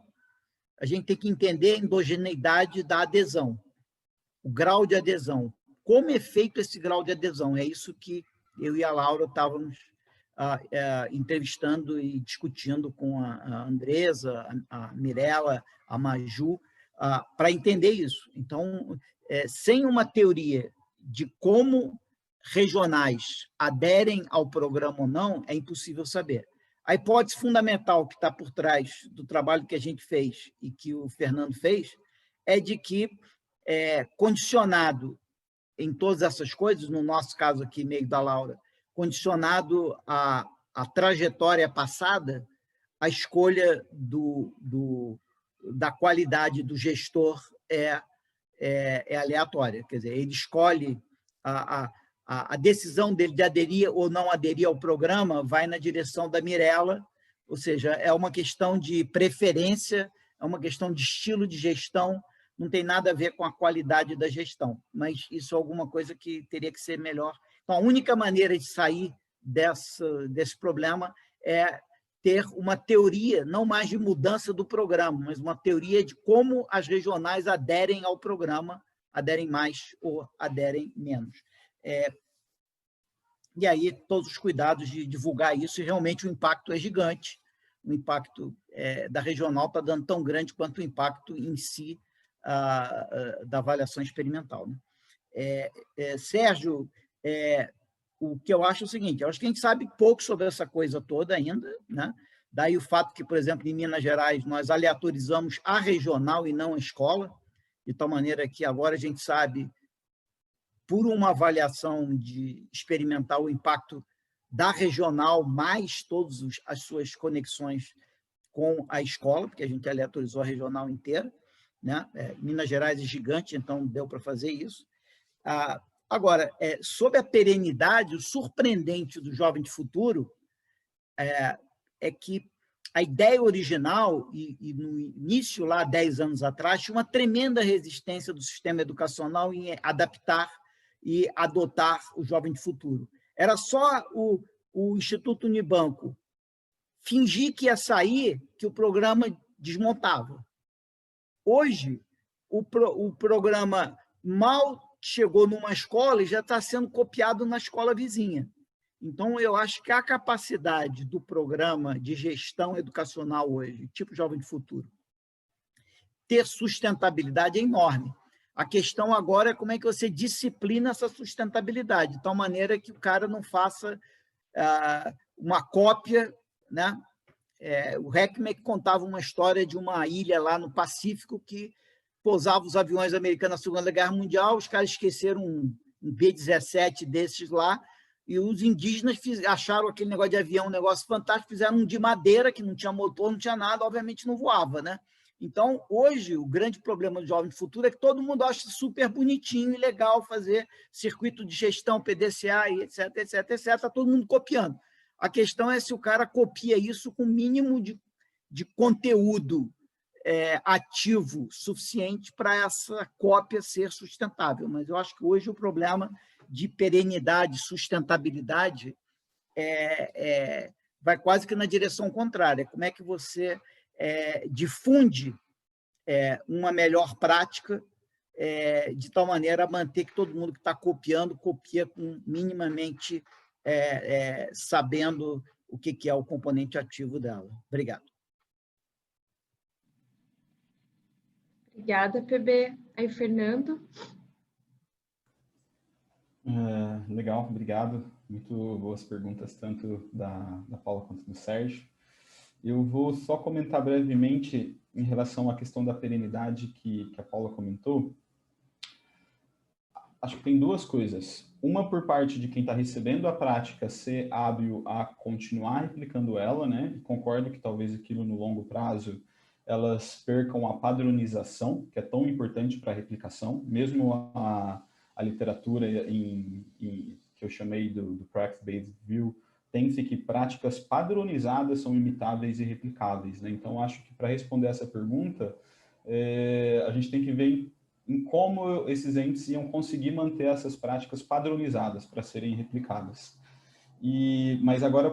A gente tem que entender a endogeneidade da adesão, o grau de adesão. Como é feito esse grau de adesão? É isso que eu e a Laura estávamos entrevistando e discutindo com a Andresa, a Mirella, a Maju, para entender isso. Então, sem uma teoria de como regionais aderem ao programa ou não, é impossível saber. A hipótese fundamental que está por trás do trabalho que a gente fez e que o Fernando fez é de que, condicionado em todas essas coisas, no nosso caso aqui, meio da Laura, condicionado à trajetória passada, a escolha da qualidade do gestor é aleatória. Quer dizer, ele escolhe a decisão dele de aderir ou não aderir ao programa vai na direção da Mirella, ou seja, é uma questão de preferência, é uma questão de estilo de gestão, não tem nada a ver com a qualidade da gestão, mas isso é alguma coisa que teria que ser melhor. Então, a única maneira de sair desse problema é ter uma teoria, não mais de mudança do programa, mas uma teoria de como as regionais aderem ao programa, aderem mais ou aderem menos. e aí todos os cuidados de divulgar isso, e realmente o impacto é gigante. O impacto da regional está dando tão grande quanto o impacto em si da avaliação experimental, né? Sérgio, o que eu acho é o seguinte, eu acho que a gente sabe pouco sobre essa coisa toda ainda, né? Daí o fato que, por exemplo, em Minas Gerais, nós aleatorizamos a regional e não a escola, de tal maneira que agora a gente sabe, por uma avaliação experimental, o impacto da regional, mais todas as suas conexões com a escola, porque a gente aleatorizou a regional inteira, né? Minas Gerais é gigante, então deu para fazer isso. Agora, sobre a perenidade, o surpreendente do Jovem de Futuro é que a ideia original, e no início, lá 10 anos atrás, tinha uma tremenda resistência do sistema educacional em adaptar e adotar o Jovem de Futuro. Era só o Instituto Unibanco fingir que ia sair, que o programa desmontava. Hoje, o programa mal chegou numa escola e já está sendo copiado na escola vizinha. Então, eu acho que a capacidade do programa de gestão educacional hoje, tipo Jovem de Futuro, ter sustentabilidade é enorme. A questão agora é como é que você disciplina essa sustentabilidade, de tal maneira que o cara não faça uma cópia, né? O Heckman contava uma história de uma ilha lá no Pacífico que pousava os aviões americanos na Segunda Guerra Mundial, os caras esqueceram um B-17 desses lá, e os indígenas acharam aquele negócio de avião um negócio fantástico, fizeram um de madeira, que não tinha motor, não tinha nada, obviamente não voava, né? Então, hoje, o grande problema do Jovem de Futuro é que todo mundo acha super bonitinho e legal fazer circuito de gestão, PDCA, e etc, etc, etc, está todo mundo copiando. A questão é se o cara copia isso com o mínimo de conteúdo ativo suficiente para essa cópia ser sustentável. Mas eu acho que hoje o problema de perenidade, sustentabilidade, vai quase que na direção contrária. Como é que você difunde uma melhor prática de tal maneira a manter que todo mundo que está copiando, copia com minimamente sabendo o que é o componente ativo dela. Obrigado. Obrigada, PB. Aí, Fernando. Legal, obrigado. Muito boas perguntas, tanto da Paula quanto do Sérgio. Eu vou só comentar brevemente em relação à questão da perenidade que a Paula comentou. Acho que tem duas coisas. Uma por parte de quem está recebendo a prática ser hábil a continuar replicando ela, né? E concordo que talvez aquilo no longo prazo elas percam a padronização, que é tão importante para a replicação, mesmo a literatura que eu chamei do Practice-Based View, tem-se que práticas padronizadas são imitáveis e replicáveis, né? Então, acho que para responder essa pergunta, a gente tem que ver em como esses entes iam conseguir manter essas práticas padronizadas para serem replicadas. Mas agora,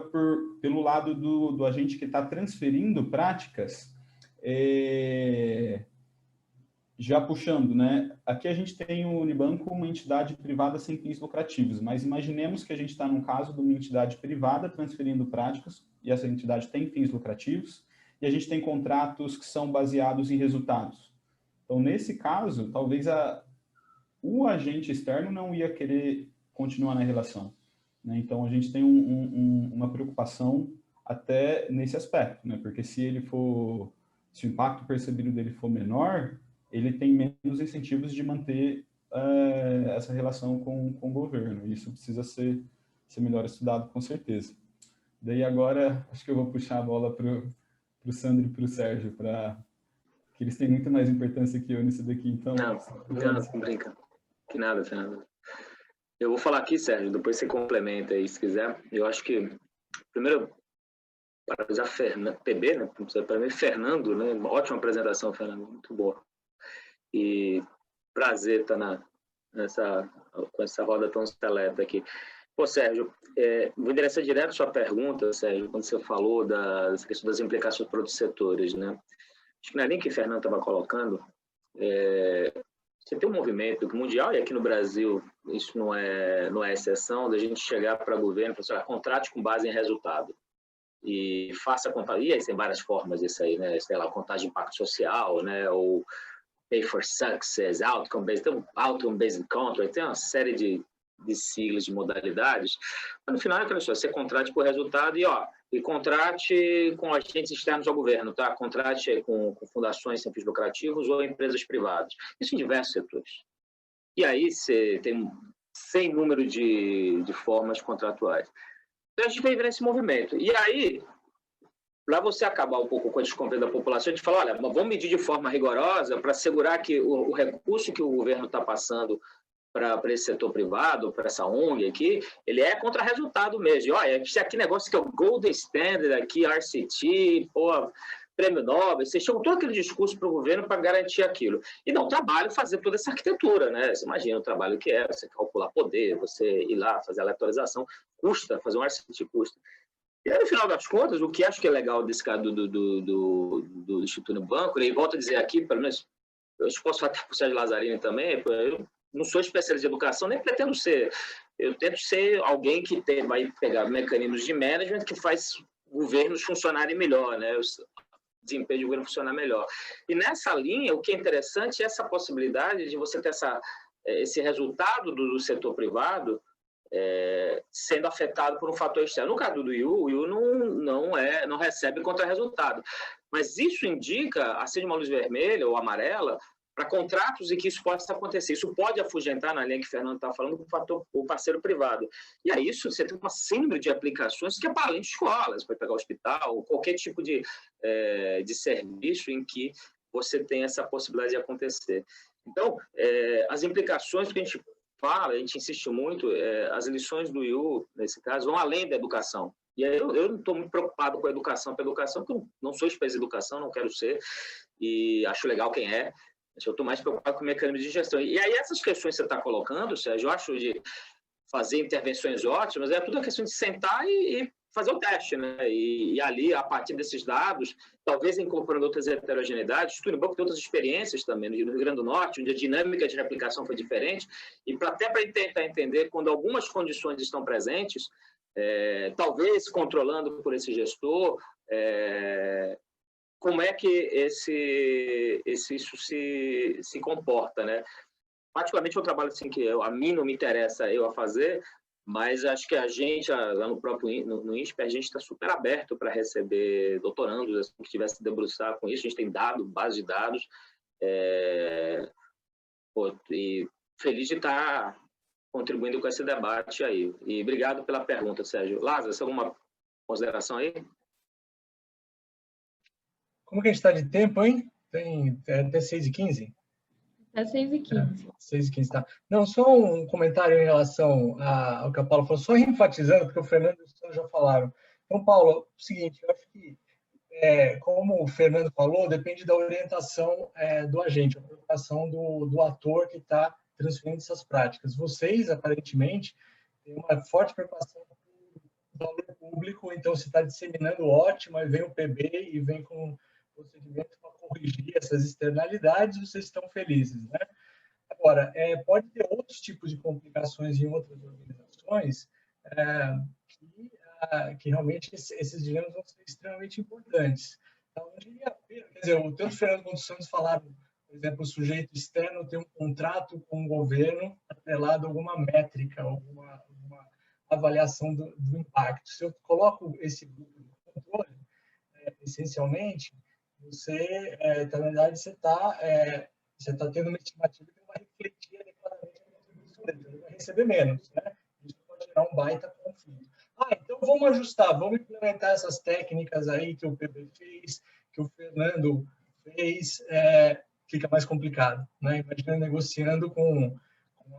pelo lado do agente que está transferindo práticas, já puxando, né? Aqui a gente tem o Unibanco, uma entidade privada sem fins lucrativos, mas imaginemos que a gente está num caso de uma entidade privada transferindo práticas, e essa entidade tem fins lucrativos, e a gente tem contratos que são baseados em resultados. Então, nesse caso, talvez o agente externo não ia querer continuar na relação, né? Então, a gente tem uma preocupação até nesse aspecto, né? Porque se o impacto percebido dele for menor, ele tem menos incentivos de manter essa relação com o governo. Isso precisa ser melhor estudado, com certeza. Daí agora, acho que eu vou puxar a bola para o Sandro e para o Sérgio, que eles têm muito mais importância que eu nisso daqui. Então, não brinca. Que nada, Fernando. Eu vou falar aqui, Sérgio, depois você complementa aí, se quiser. Eu acho que, primeiro, parabenizar PB, né? Para mim, Fernando, né? Uma ótima apresentação, Fernando, muito boa. E prazer estar com essa roda tão seleta aqui. Pô, Sérgio, vou endereçar direto a sua pergunta, Sérgio, quando você falou dessa questão das implicações para outros setores, né? Acho que na linha que o Fernando estava colocando, você tem um movimento mundial, e aqui no Brasil isso não é exceção, da gente chegar para o governo e falar assim, contrate com base em resultado. E faça contagem, e aí tem várias formas disso aí, né? Sei lá, contagem de impacto social, né? Ou pay for success, outcome-based contract, tem uma série de siglas, de modalidades, mas no final é aquela história, você contrate por resultado e contrate com agentes externos ao governo, tá? Contrate com fundações sem fins lucrativos ou empresas privadas. Isso em diversos setores. E aí você tem sem número de formas contratuais. Então a gente vai ver esse movimento. E aí, para você acabar um pouco com a desconfiança da população, a gente fala, olha, vamos medir de forma rigorosa para assegurar que o recurso que o governo está passando para esse setor privado, para essa ONG aqui, ele é contra resultado mesmo. E, olha, esse aqui negócio que é o Gold Standard aqui, RCT, Prêmio Nobel, vocês chamam todo aquele discurso para o governo para garantir aquilo. E não trabalho fazer toda essa arquitetura, né? Você imagina o trabalho que é, você calcular poder, você ir lá fazer a eleitorização, custa, fazer um RCT custa. E aí, no final das contas, o que acho que é legal desse caso do Instituto Banco, e volto a dizer aqui, pelo menos, eu posso falar para o Sérgio Lazzarini também, eu não sou especialista em educação, nem pretendo ser. Eu tento ser alguém que vai pegar mecanismos de management que faz governos funcionarem melhor, né? O desempenho do governo funcionar melhor. E nessa linha, o que é interessante é essa possibilidade de você ter esse resultado do setor privado sendo afetado por um fator externo. No caso do o IU não recebe contra-resultado. Mas isso indica, acende uma luz vermelha ou amarela, para contratos em que isso possa acontecer. Isso pode afugentar, na linha que o Fernando está falando, o parceiro privado. E aí isso você tem uma síndrome de aplicações que é para além de escolas, para pegar hospital, qualquer tipo de serviço em que você tem essa possibilidade de acontecer. Então, as implicações que a gente fala, a gente insiste muito, as lições do IU, nesse caso, vão além da educação. E aí eu não estou muito preocupado com a educação pela educação, porque eu não sou especialista em educação, não quero ser, e acho legal quem é. Eu estou mais preocupado com o mecanismo de gestão. E aí essas questões que você está colocando, Sérgio, eu acho de fazer intervenções ótimas, é tudo a questão de sentar e fazer o teste, né? E ali, a partir desses dados, talvez incorporando outras heterogeneidades, estudo um pouco de outras experiências também, no Rio Grande do Norte, onde a dinâmica de replicação foi diferente, e até para tentar entender quando algumas condições estão presentes, talvez controlando por esse gestor, como é que isso se comporta, né? Particularmente, é um trabalho assim, que a mim não me interessa eu a fazer, mas acho que a gente, lá no próprio no INSPER, a gente está super aberto para receber doutorandos assim, que tivessem se debruçar com isso. A gente tem base de dados, e feliz de estar contribuindo com esse debate aí. E obrigado pela pergunta, Sérgio. Lázaro, você tem alguma consideração aí? Como que a gente está de tempo, hein? Tem até 6h15? Até 6h15. 6h15, tá. Não, só um comentário em relação ao que a Paula falou, só enfatizando, porque o Fernando e o Sandro já falaram. Então, Paulo, é o seguinte, eu acho que, como o Fernando falou, depende da orientação do agente, a preocupação do ator que está transferindo essas práticas. Vocês, aparentemente, têm uma forte preocupação do valor público, então você está disseminando ótimo, aí vem o PB e vem com procedimento para corrigir essas externalidades, vocês estão felizes, né? Agora, pode ter outros tipos de complicações em outras organizações que realmente esses dilemas vão ser extremamente importantes. Então, quer dizer, tanto o Fernando quanto o Santos falaram, por exemplo, o sujeito externo tem um contrato com o governo atrelado a alguma métrica, alguma avaliação do impacto. Se eu coloco esse grupo de controle, essencialmente, você, na verdade, você está tendo uma estimativa que não vai refletir adequadamente a contribuição dele, ele vai receber menos, né? Isso pode gerar um baita conflito. Então vamos ajustar, vamos implementar essas técnicas aí que o PB fez, que o Fernando fez, fica mais complicado, né? Imagina negociando com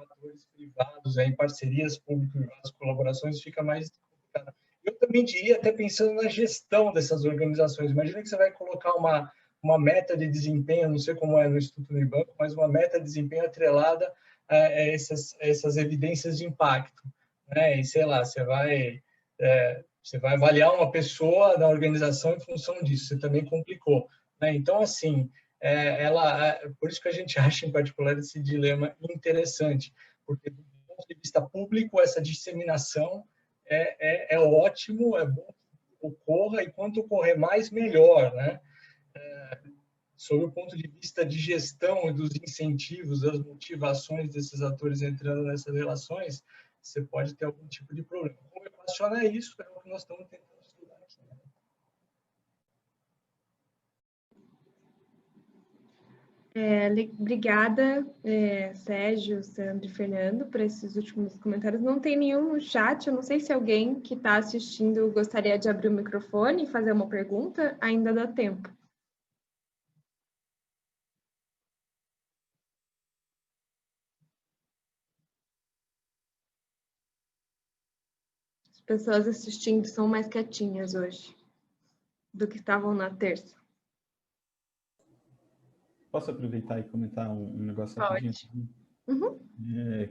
atores privados, em parcerias público-privadas, colaborações, fica mais complicado. Eu também diria, até pensando na gestão dessas organizações, imagina que você vai colocar uma meta de desempenho, não sei como é no Instituto Unibanco, mas uma meta de desempenho atrelada a essas evidências de impacto, né? E sei lá, você vai avaliar uma pessoa da organização em função disso, você também complicou, né? Então, assim, por isso que a gente acha, em particular, esse dilema interessante, porque, do ponto de vista público, essa disseminação é ótimo, é bom que ocorra, e quanto ocorrer mais, melhor, né? Sob o ponto de vista de gestão e dos incentivos, das motivações desses atores entrando nessas relações, você pode ter algum tipo de problema. Como equacionar isso é o que nós estamos tentando estudar aqui. Obrigada, Sérgio, Sandro e Fernando, por esses últimos comentários. Não tem nenhum no chat, eu não sei se alguém que está assistindo gostaria de abrir o microfone e fazer uma pergunta, ainda dá tempo. As pessoas assistindo são mais quietinhas hoje do que estavam na terça. Posso aproveitar e comentar um negócio rapidinho? Uhum.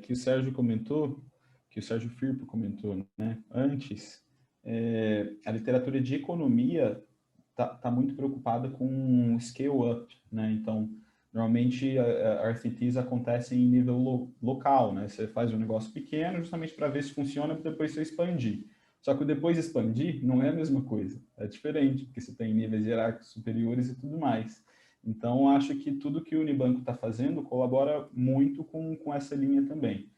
Que o Sérgio comentou, que o Sérgio Firpo comentou, né? Antes, a literatura de economia tá muito preocupada com scale-up, né? Então, normalmente, RCTs acontecem em nível local, né? Você faz um negócio pequeno justamente para ver se funciona, para depois você expandir. Só que depois expandir não é a mesma coisa, é diferente, porque você tem níveis hierárquicos superiores e tudo mais. Então, acho que tudo que o Unibanco está fazendo colabora muito com essa linha também.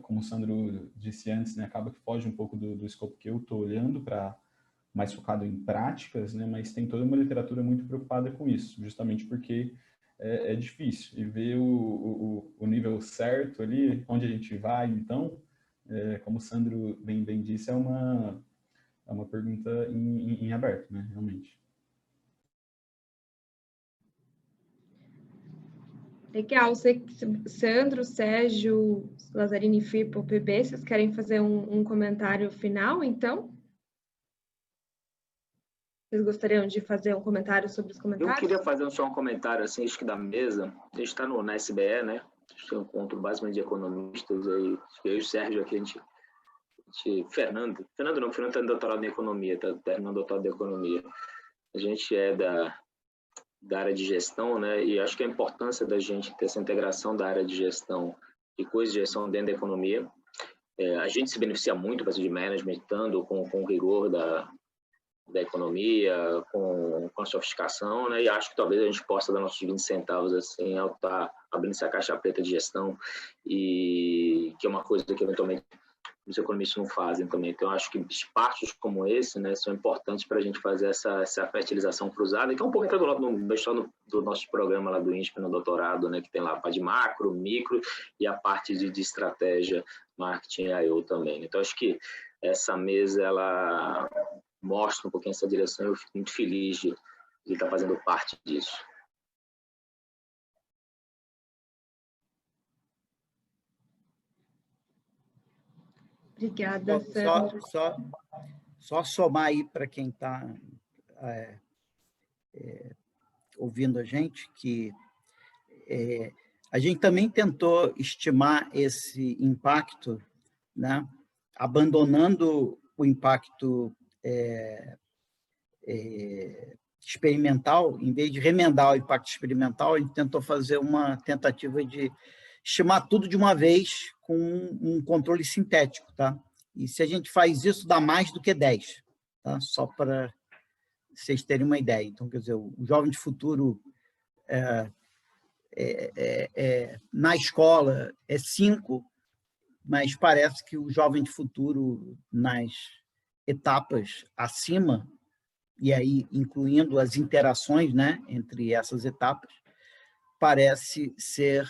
Como o Sandro disse antes, né, acaba que foge um pouco do escopo que eu estou olhando para mais focado em práticas, né, mas tem toda uma literatura muito preocupada com isso, justamente porque é difícil. E ver o nível certo ali, onde a gente vai, então, como o Sandro bem disse, é uma pergunta em aberto, né, realmente. Legal. Sandro, Sérgio, Lazzarini, Firpo, PB, vocês querem fazer um comentário final, então? Vocês gostariam de fazer um comentário sobre os comentários? Eu queria fazer só um comentário, assim, acho que da mesa. A gente está na SBE, né? A gente tem um encontro basicamente de economistas, aí, eu e o Sérgio aqui, Fernando está no doutorado em economia, está terminando o doutorado em economia. A gente é da área de gestão, né? E acho que a importância da gente ter essa integração da área de gestão e coisas de gestão dentro da economia. A gente se beneficia muito de management, estando com o rigor da economia, com a sofisticação, né? E acho que talvez a gente possa dar nossos 20 centavos assim, ao estar abrindo essa caixa preta de gestão, e que é uma coisa que eventualmente os economistas não fazem também. Então, acho que espaços como esse, né, são importantes para a gente fazer essa fertilização cruzada, que é um pouco até do nosso programa lá do INSPE, no doutorado, né, que tem lá a parte de macro, micro e a parte de estratégia, marketing e I/O também. Então, acho que essa mesa, ela mostra um pouquinho essa direção, e eu fico muito feliz de estar fazendo parte disso. Obrigada, Sandro. Só somar aí para quem está ouvindo a gente, que a gente também tentou estimar esse impacto, né, abandonando o impacto experimental. Em vez de remendar o impacto experimental, a gente tentou fazer uma tentativa de estimar tudo de uma vez com um controle sintético, tá? E se a gente faz isso, dá mais do que 10, tá? Só para vocês terem uma ideia. Então, quer dizer, o jovem de futuro na escola é 5, mas parece que o jovem de futuro nas etapas acima, e aí incluindo as interações, né, entre essas etapas, parece ser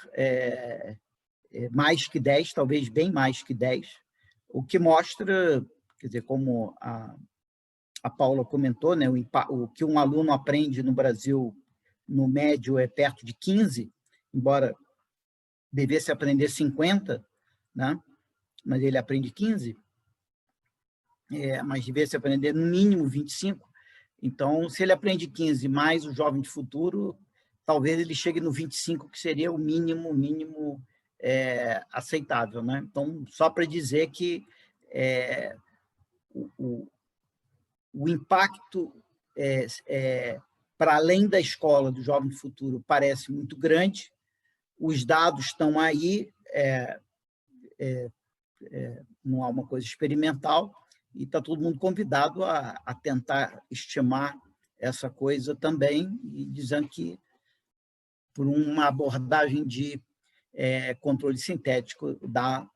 mais que 10, talvez bem mais que 10, o que mostra, quer dizer, como a Paula comentou, né, o que um aluno aprende no Brasil, no médio, é perto de 15, embora devesse aprender 50, né, mas ele aprende 15, mas devesse aprender no mínimo 25. Então, se ele aprende 15 mais o jovem de futuro, talvez ele chegue no 25, que seria o mínimo aceitável, né? Então, só para dizer que o impacto para além da escola do Jovem Futuro, parece muito grande. Os dados estão aí, não há uma coisa experimental, e está todo mundo convidado a tentar estimar essa coisa também, e dizendo que, por uma abordagem de controle sintético, dá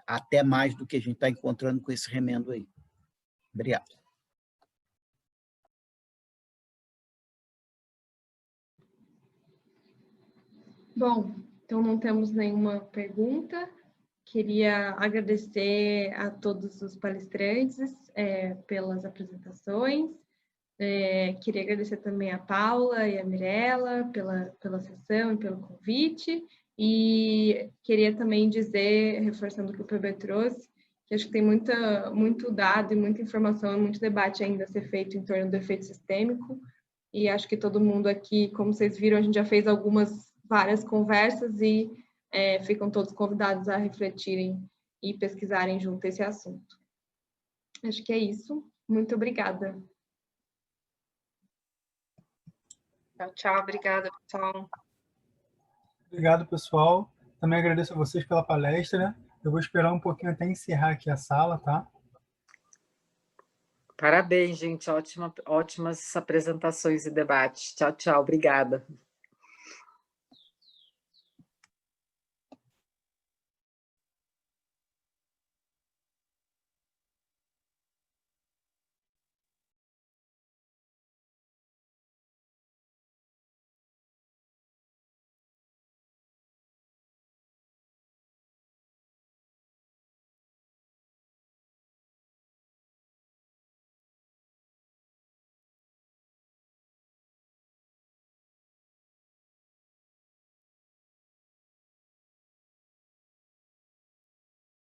até mais do que a gente está encontrando com esse remendo aí. Obrigado. Bom, então não temos nenhuma pergunta. Queria agradecer a todos os palestrantes pelas apresentações. Queria agradecer também a Paula e a Mirella pela sessão e pelo convite. E queria também dizer, reforçando o que o PB trouxe, que acho que tem muito dado e muita informação, muito debate ainda a ser feito em torno do efeito sistêmico. E acho que todo mundo aqui, como vocês viram, a gente já fez várias conversas e ficam todos convidados a refletirem e pesquisarem junto esse assunto. Acho que é isso. Muito obrigada. Tchau, tchau. Obrigada, pessoal. Obrigado, pessoal. Também agradeço a vocês pela palestra. Eu vou esperar um pouquinho até encerrar aqui a sala, tá? Parabéns, gente. Ótimas apresentações e debates. Tchau, tchau. Obrigada.